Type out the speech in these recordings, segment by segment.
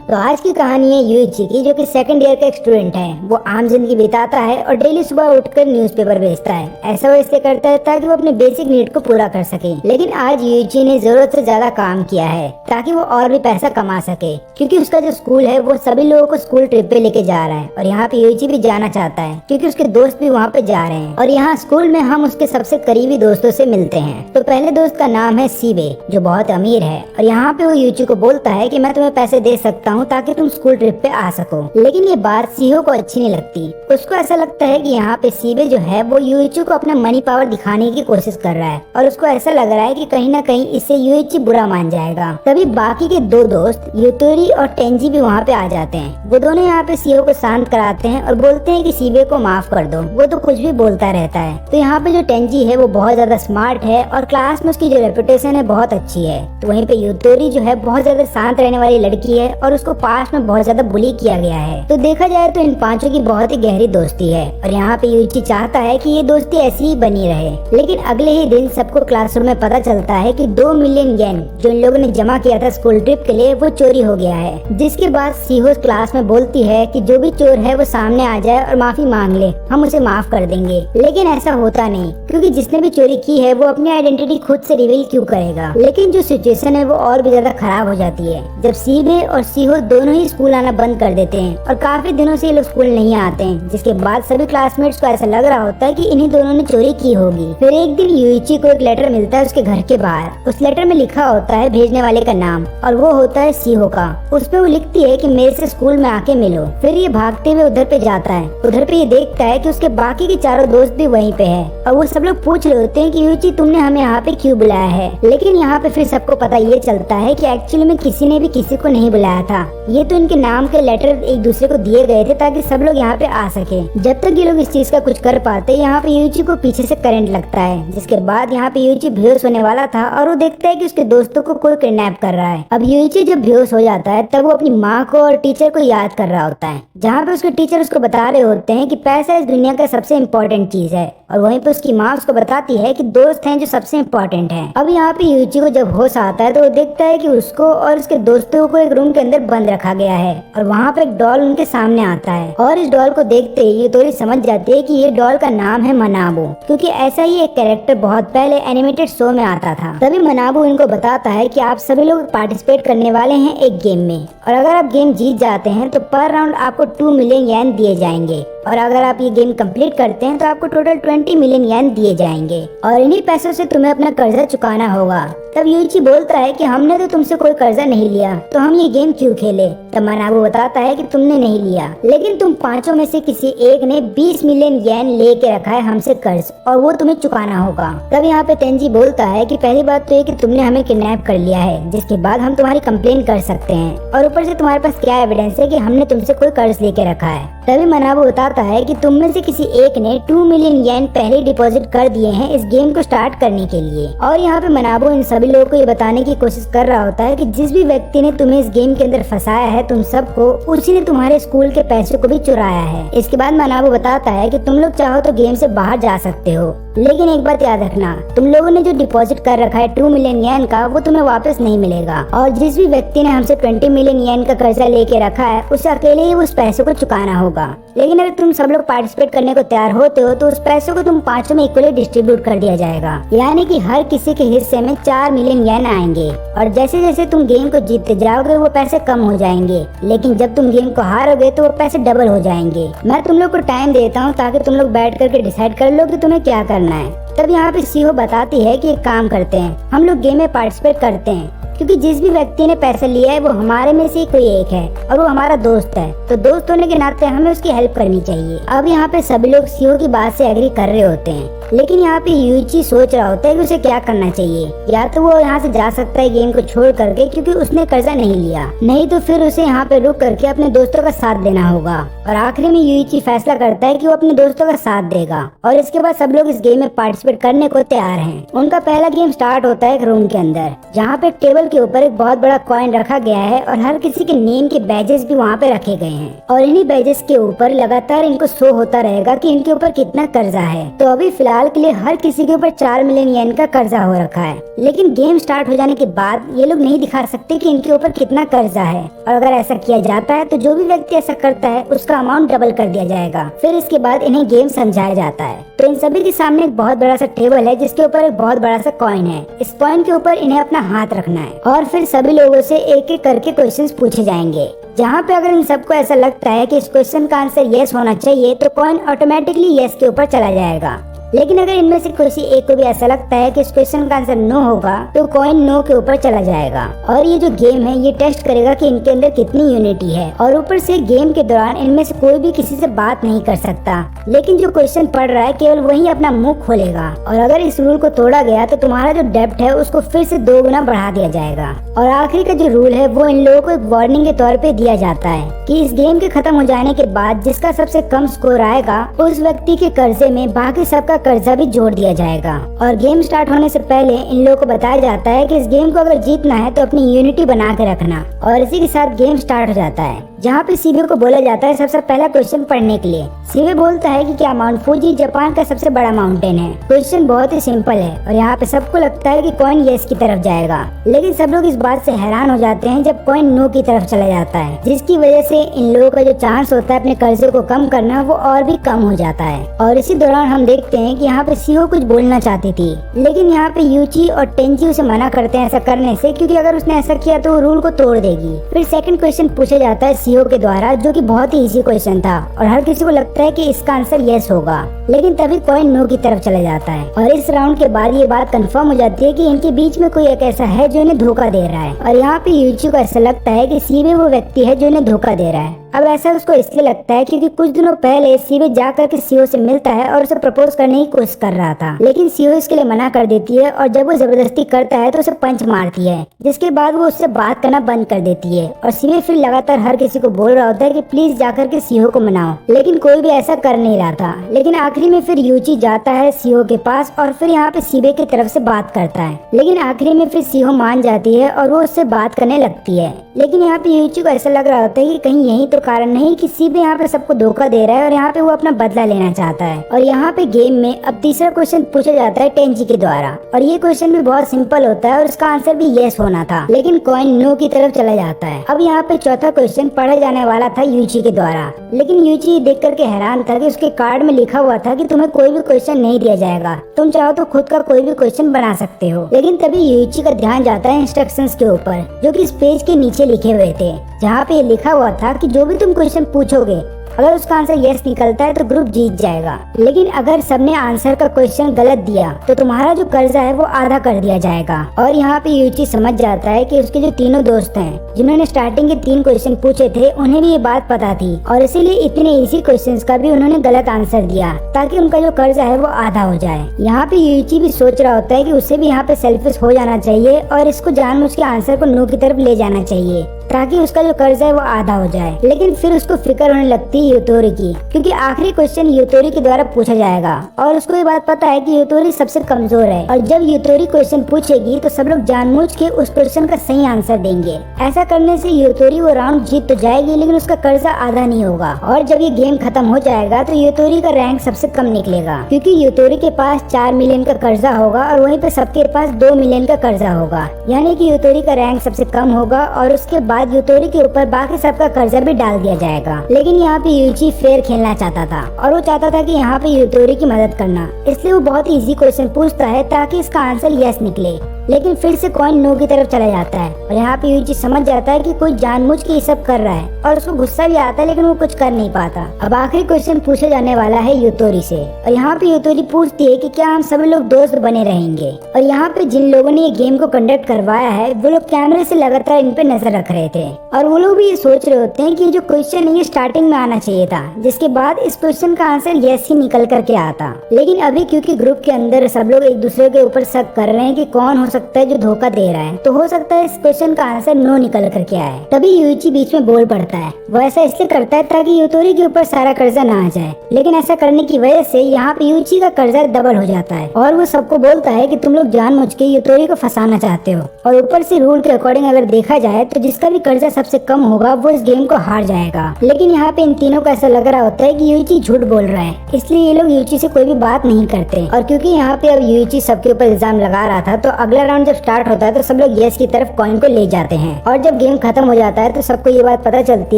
तो आज की कहानी है यूइची की, जो कि सेकंड ईयर का एक स्टूडेंट है। वो आम जिंदगी बिताता है और डेली सुबह उठकर न्यूज़पेपर बेचता है। ऐसा वो इसलिए करता है ताकि वो अपने बेसिक नीड को पूरा कर सके। लेकिन आज यूइची ने जरूरत से ज्यादा काम किया है ताकि वो और भी पैसा कमा सके, क्योंकि उसका जो स्कूल है वो सभी लोगों को स्कूल ट्रिप पे लेके जा रहा है और यहाँ पे यूइची भी जाना चाहता है क्योंकि उसके दोस्त भी वहाँ पे जा रहे हैं। और यहाँ स्कूल में हम उसके सबसे करीबी दोस्तों से मिलते हैं। तो पहले दोस्त का नाम है सीबे, जो बहुत अमीर है, और यहाँ पे वो यूइची को बोलता है कि मैं तुम्हें पैसे दे सकता हूँ ताकि तुम स्कूल ट्रिप पे आ सको। लेकिन ये बात सीहो को अच्छी नहीं लगती। उसको ऐसा लगता है कि यहाँ पे सीबे जो है वो यूइची को अपना मनी पावर दिखाने की कोशिश कर रहा है और उसको ऐसा लग रहा है कि कहीं ना कहीं इससे यूइची बुरा मान जाएगा। तभी बाकी के दो दोस्त यूतोरी और टेंजी भी वहाँ पे आ जाते हैं। वो दोनों यहाँ पे सीहो को शांत कराते हैं और बोलते हैं कि सीबे को माफ कर दो, वो तो कुछ भी बोलता रहता है। तो यहाँ पे जो टेंजी है वो बहुत ज्यादा स्मार्ट है और क्लास में उसकी जो रेपुटेशन है बहुत अच्छी है। तो वहीं पे यूतोरी जो है बहुत ज्यादा शांत रहने वाली लड़की है और उसको पास में बहुत ज्यादा बुली किया गया है। तो देखा जाए तो इन पांचों की बहुत ही गहरी दोस्ती है और यहाँ पे यूइची चाहता है कि ये दोस्ती ऐसी ही बनी रहे। लेकिन अगले ही दिन सबको क्लासरूम में पता चलता है कि 2 मिलियन येन जो इन लोगों ने जमा किया था स्कूल ट्रिप के लिए वो चोरी हो गया है। जिसके बाद सीहो क्लास में बोलती है कि जो भी चोर है वो सामने आ जाए और माफी मांग ले, हम उसे माफ कर देंगे। लेकिन ऐसा होता नहीं, क्योंकि जिसने भी चोरी की है वो अपनी आइडेंटिटी खुद से रिवील क्यों करेगा। लेकिन जो सिचुएशन है वो और भी ज्यादा खराब हो जाती है जब सीबे और सीहो दोनों ही स्कूल आना बंद कर देते हैं और काफी दिनों से ये लोग स्कूल नहीं आते हैं। जिसके बाद सभी क्लासमेट्स को ऐसा लग रहा होता है कि इन्हीं दोनों ने चोरी की होगी। फिर एक दिन यूइची को एक लेटर मिलता है उसके घर के बाहर। उस लेटर में लिखा होता है भेजने वाले का नाम और वो होता है सीहो का। उसमें वो लिखती है कि मेरे से स्कूल में आके मिलो। फिर ये भागते हुए उधर पे जाता है। उधर पे ये देखता है कि उसके बाकी के चारों दोस्त भी वहीं पे है और वो सब लोग पूछ रहे होते हैं कि यूइची तुमने हमें यहाँ पे क्यों बुलाया है। लेकिन यहाँ पे फिर सबको पता ये चलता है कि एक्चुअली में किसी ने भी किसी को नहीं बुलाया था। ये तो इनके नाम के लेटर एक दूसरे को दिए गए थे ताकि सब लोग यहाँ पे आ सके। जब तक ये लोग इस चीज का कुछ कर पाते, यहाँ पे यूइची को पीछे से करंट लगता है। जिसके बाद यहाँ पे यूइची बेहोश होने वाला था और वो देखता है कि उसके दोस्तों को कोई किडनैप कर रहा है। अब यूइची जब बेहोश हो जाता है तब वो अपनी माँ को और टीचर को याद कर रहा होता है, जहाँ पे उसके टीचर उसको बता रहे होते हैं कि पैसा इस दुनिया का सबसे इम्पोर्टेंट चीज है। और वहीं पे उसकी माँ उसको बताती है कि दोस्त हैं जो सबसे इम्पोर्टेंट हैं। अब यहाँ पे यूइची को जब होश आता है तो वो देखता है कि उसको और उसके दोस्तों को एक रूम के अंदर बंद रखा गया है और वहाँ पे एक डॉल उनके सामने आता है। और इस डॉल को देखते ही यूतोरी समझ जाती है कि ये डॉल का नाम है मनाबो, क्योंकि ऐसा ही एक कैरेक्टर बहुत पहले एनिमेटेड शो में आता था। तभी मनाबो इनको बताता है कि आप सभी लोग पार्टिसिपेट करने वाले हैं एक गेम में, और अगर आप गेम जीत जाते हैं तो पर राउंड आपको 2 मिलियन येन दिए जाएंगे, और अगर आप ये गेम कंप्लीट करते हैं तो आपको टोटल 20 मिलियन येन दिए जाएंगे और इन्हीं पैसों से तुम्हें अपना कर्जा चुकाना होगा। तब यूइची बोलता है कि हमने तो तुमसे कोई कर्जा नहीं लिया, तो हम ये गेम क्यों खेले। तब मनाबो बताता है कि तुमने नहीं लिया, लेकिन तुम पांचों में से किसी एक ने 20 मिलियन येन लेके रखा है हमसे कर्ज, और वो तुम्हें चुकाना होगा। तब यहाँ पे तेंजी बोलता है कि पहली बात तो ये कि तुमने हमें किडनैप कर लिया है, जिसके बाद हम तुम्हारी कंप्लेन कर सकते हैं, और ऊपर से तुम्हारे पास क्या एविडेंस है कि हमने तुमसे कोई कर्ज लेके रखा है। तभी मनाबो बताता है कि तुम में से किसी एक ने 2 मिलियन येन पहले डिपॉजिट कर दिए हैं इस गेम को स्टार्ट करने के लिए। और यहाँ पे मनाबो इन सभी लोगों को ये बताने की कोशिश कर रहा होता है कि जिस भी व्यक्ति ने तुम्हें इस गेम के अंदर फंसाया है तुम सबको, उसी ने तुम्हारे स्कूल के पैसे को भी चुराया है। इसके बाद मनाबो बताता है कि तुम लोग चाहो तो गेम से बाहर जा सकते हो, लेकिन एक बात याद रखना, तुम लोगों ने जो डिपॉजिट कर रखा है 2 मिलियन येन का, वो तुम्हें वापस नहीं मिलेगा। और जिस भी व्यक्ति ने हमसे 20 मिलियन येन का कर्जा लेके रखा है उसे अकेले ही उस पैसे को चुकाना होगा। लेकिन अगर तुम सब लोग पार्टिसिपेट करने को तैयार होते हो तो उस पैसे को तुम पांचों में इक्वली डिस्ट्रीब्यूट कर दिया जाएगा, यानी कि हर किसी के हिस्से में 4 मिलियन येन आएंगे। और जैसे जैसे तुम गेम को जीतते जाओगे वो पैसे कम हो जाएंगे, लेकिन जब तुम गेम को हारोगे तो वो पैसे डबल हो जाएंगे। मैं तुम लोग को टाइम देता हूँ ताकि तुम लोग बैठ करके डिसाइड कर लो कि तुम्हें क्या करना है। तब यहाँ पे सीहो बताती है कि एक काम करते हैं, हम लोग गेम में पार्टिसिपेट करते हैं, क्योंकि जिस भी व्यक्ति ने पैसा लिया है वो हमारे में से कोई एक है और वो हमारा दोस्त है, तो दोस्त होने के नाते हमें उसकी हेल्प करनी चाहिए। अब यहाँ पे सभी लोग सीहो की बात से एग्री कर रहे होते हैं, लेकिन यहाँ पे यूइची सोच रहा होता है कि उसे क्या करना चाहिए। या तो वो यहाँ से जा सकता है गेम को छोड़ करके, क्योंकि उसने कर्जा नहीं लिया, नहीं तो फिर उसे यहाँ पे रुक करके अपने दोस्तों का साथ देना होगा। और आखिरी में यूइची फैसला करता है कि वो अपने दोस्तों का साथ देगा और इसके बाद सब लोग इस गेम में पार्टिसिपेट करने को तैयार हैं। उनका पहला गेम स्टार्ट होता है एक रूम के अंदर, जहाँ पे टेबल टेबल के ऊपर एक बहुत बड़ा कॉइन रखा गया है और हर किसी के नेम के बैजेस भी वहाँ पे रखे गए हैं और इन्हीं बैजेस के ऊपर लगातार इनको शो होता रहेगा कि इनके ऊपर कितना कर्जा है। तो अभी फिलहाल के लिए हर किसी के ऊपर 4 मिलियन येन का कर्जा हो रखा है, लेकिन गेम स्टार्ट हो जाने के बाद ये लोग नहीं दिखा सकते कि इनके ऊपर कितना कर्जा है, और अगर ऐसा किया जाता है तो जो भी व्यक्ति ऐसा करता है उसका अमाउंट डबल कर दिया जाएगा। फिर इसके बाद इन्हें गेम समझाया जाता है। तो इन सभी के सामने एक बहुत बड़ा सा टेबल है जिसके ऊपर एक बहुत बड़ा सा कॉइन है। इस कॉइन के ऊपर इन्हें अपना हाथ रखना है और फिर सभी लोगों से एक एक करके क्वेश्चंस पूछे जाएंगे, जहाँ पे अगर इन सबको ऐसा लगता है कि इस क्वेश्चन का आंसर यस होना चाहिए तो कॉइन ऑटोमेटिकली यस के ऊपर चला जाएगा। लेकिन अगर इनमें से किसी एक को भी ऐसा लगता है कि इस क्वेश्चन का आंसर नो होगा तो कॉइन नो के ऊपर चला जाएगा। और ये जो गेम है ये टेस्ट करेगा कि इनके अंदर कितनी यूनिटी है, और ऊपर से गेम के दौरान इनमें से कोई भी किसी से बात नहीं कर सकता, लेकिन जो क्वेश्चन पढ़ रहा है केवल वही अपना मुंह खोलेगा। और अगर इस रूल को तोड़ा गया तो तुम्हारा जो डेब्ट है उसको फिर से 2 गुना बढ़ा दिया जाएगा। और आखिरी का जो रूल है वो इन लोगों को एक वार्निंग के तौर पे दिया जाता है कि इस गेम के खत्म हो जाने के बाद जिसका सबसे कम स्कोर आएगा उस व्यक्ति के कर्जे में बाकी सबका कर्जा भी जोड़ दिया जाएगा। और गेम स्टार्ट होने से पहले इन लोगों को बताया जाता है कि इस गेम को अगर जीतना है तो अपनी यूनिटी बना के रखना। और इसी के साथ गेम स्टार्ट हो जाता है, जहाँ पे सीबे को बोला जाता है सबसे पहला क्वेश्चन पढ़ने के लिए। सीबे बोलता है कि क्या माउंट फूजी जापान का सबसे बड़ा माउंटेन है। क्वेश्चन बहुत ही सिंपल है और यहाँ पे सबको लगता है कि कॉइन यस की तरफ जाएगा, लेकिन सब लोग इस बात से हैरान हो जाते हैं जब कॉइन नो की तरफ चला जाता है, जिसकी वजह से इन लोगों का जो चांस होता है अपने कर्जे को कम करना वो और भी कम हो जाता है। और इसी दौरान हम देखते हैं कि यहाँ पे सीहो कुछ बोलना चाहती थी, लेकिन यहाँ पे यूची और टेंजी उसे मना करते हैं ऐसा करने से, क्योंकि अगर उसने ऐसा किया तो वो रूल को तोड़ देगी। फिर सेकंड क्वेश्चन पूछा जाता है सीहो के द्वारा, जो कि बहुत ही इजी क्वेश्चन था और हर किसी को लगता है कि इसका आंसर यस होगा, लेकिन तभी कॉइन नो की तरफ चला जाता है। और इस राउंड के बाद ये बात कंफर्म हो जाती है कि इनके बीच में कोई एक ऐसा है जो इन्हें धोखा दे रहा है। और यहाँ पे यूची को ऐसा लगता है कि सीबे वो व्यक्ति है जो इन्हें धोखा दे रहा है। अब ऐसा उसको इसलिए लगता है क्योंकि कुछ दिनों पहले सीबे जाकर के सीओ से मिलता है और उसे प्रपोज करने की कोशिश कर रहा था, लेकिन सीओ इसके लिए मना कर देती है और जब वो जबरदस्ती करता है तो उसे पंच मारती है, जिसके बाद वो उससे बात करना बंद कर देती है। और सीबे फिर लगातार हर किसी को बोल रहा होता है कि प्लीज जाकर के सीओ को मनाओ, लेकिन कोई भी ऐसा कर नहीं रहा था। लेकिन आखिरी में फिर यूची जाता है सीओ के पास और फिर यहाँ पे सीबे की तरफ से बात करता है, लेकिन आखिरी में फिर सीओ मान जाती है और वो उससे बात करने लगती है। लेकिन यहाँ पे यूची को ऐसा लग रहा होता है कि कहीं यही तो कारण नहीं कि सीबे यहाँ पे सबको धोखा दे रहा है और यहाँ पे वो अपना बदला लेना चाहता है। और यहाँ पे गेम में अब तीसरा क्वेश्चन पूछा जाता है टेंजी के द्वारा, और ये क्वेश्चन भी बहुत सिंपल होता है और इसका आंसर भी यस होना था, लेकिन कॉइन नो की तरफ चला जाता है। अब यहाँ पे चौथा क्वेश्चन पढ़ा जाने वाला था यूची के द्वारा, लेकिन यूची देख करके हैरान था कि उसके कार्ड में लिखा हुआ था कि तुम्हें कोई भी क्वेश्चन नहीं दिया जाएगा, तुम चाहो तो खुद का कोई भी क्वेश्चन बना सकते हो। लेकिन तभी यूची का ध्यान जाता है इंस्ट्रक्शंस के ऊपर, जो कि इस पेज के नीचे लिखे हुए थे, जहाँ पे लिखा हुआ था कि जो भी तुम क्वेश्चन पूछोगे अगर उसका आंसर यस निकलता है तो ग्रुप जीत जाएगा, लेकिन अगर सबने आंसर का क्वेश्चन गलत दिया तो तुम्हारा जो कर्जा है वो आधा कर दिया जाएगा। और यहाँ पे यूची समझ जाता है कि उसके जो तीनों दोस्त हैं जिन्होंने स्टार्टिंग के 3 क्वेश्चन पूछे थे उन्हें भी ये बात पता थी, और इसीलिए इतने इजी क्वेश्चंस का भी उन्होंने गलत आंसर दिया ताकि उनका जो कर्जा है वो आधा हो जाए। यहाँ पे यूची भी सोच रहा होता है कि उसे भी यहाँ पे सेल्फिश हो जाना चाहिए और इसको जानबूझ के आंसर को नो की तरफ ले जाना चाहिए ताकि उसका जो कर्जा है वो आधा हो जाए। लेकिन फिर उसको फिक्र होने लगती है यूतोरी की, क्योंकि आखिरी क्वेश्चन यूतोरी के द्वारा पूछा जाएगा और उसको ये बात पता है कि यूतोरी सबसे कमजोर है, और जब यूतोरी क्वेश्चन पूछेगी तो सब लोग जानबूझ के उस क्वेश्चन का सही आंसर देंगे। ऐसा करने से यूतोरी वो राउंड जीत तो जाएगी, लेकिन उसका कर्जा आधा नहीं होगा। और जब ये गेम खत्म हो जाएगा तो यूतोरी का रैंक सबसे कम निकलेगा, क्योंकि यूतोरी के पास 4 मिलियन का कर्जा होगा और वहीं पे सबके पास 2 मिलियन का कर्जा होगा, यानी कि यूतोरी का रैंक सबसे कम होगा और उसके बाद यूतोरी के ऊपर बाकी सबका कर्जा भी डाल दिया जाएगा। लेकिन यहाँ पे यूची फेयर खेलना चाहता था और वो चाहता था कि यहाँ पे यूतोरी की मदद करना, इसलिए वो बहुत इजी क्वेश्चन पूछता है ताकि इसका आंसर यस निकले। लेकिन फिर से कॉइन नो की तरफ चला जाता है और यहाँ पे यूची समझ जाता है कि कोई जानबूझ के ये सब कर रहा है और उसको गुस्सा भी आता है, लेकिन वो कुछ कर नहीं पाता। अब आखिरी क्वेश्चन पूछा जाने वाला है यूतोरी से, और यहाँ पे यूतोरी पूछती है कि क्या हम सभी लोग दोस्त बने रहेंगे। और यहाँ पे जिन लोगों ने ये गेम को कंडक्ट करवाया है वो लोग कैमरे से लगातार इन पे नजर रख रहे थे, और वो लोग भी ये सोच रहे होते हैं कि जो क्वेश्चन है ये स्टार्टिंग में आना चाहिए था, जिसके बाद इस क्वेश्चन का आंसर यस ही निकल करके आता। लेकिन अभी क्योंकि ग्रुप के अंदर सब लोग एक दूसरे के ऊपर शक कर रहे हैं कि कौन हो सकता है जो धोखा दे रहा है, तो हो सकता है इस क्वेश्चन का आंसर नो निकल करके आए। तभी यूइची बीच में बोल पड़ता है। वो ऐसा इसलिए करता है ताकि यूतोरी के ऊपर सारा कर्जा ना आ जाए, लेकिन ऐसा करने की वजह से यहाँ पे यूइची का कर्जा डबल हो जाता है और वो सबको बोलता है कि तुम लोग जानबूझ के यूतोरी को फंसाना चाहते हो। और ऊपर से रूल के अकॉर्डिंग अगर देखा जाए तो जिसका भी कर्जा सबसे कम होगा वो इस गेम को हार जाएगा। लेकिन यहाँ पे इन तीनों को ऐसा लग रहा होता है कि यूइची झूठ बोल रहा है, इसलिए ये लोग यूइची से कोई भी बात नहीं करते। और क्योंकि यहाँ पे अब यूइची सबके ऊपर इल्जाम लगा रहा था, तो अगला राउंड जब स्टार्ट होता है तो सब लोग यस की तरफ कॉइन को ले जाते हैं। और जब गेम खत्म हो जाता है तो सबको ये बात पता चलती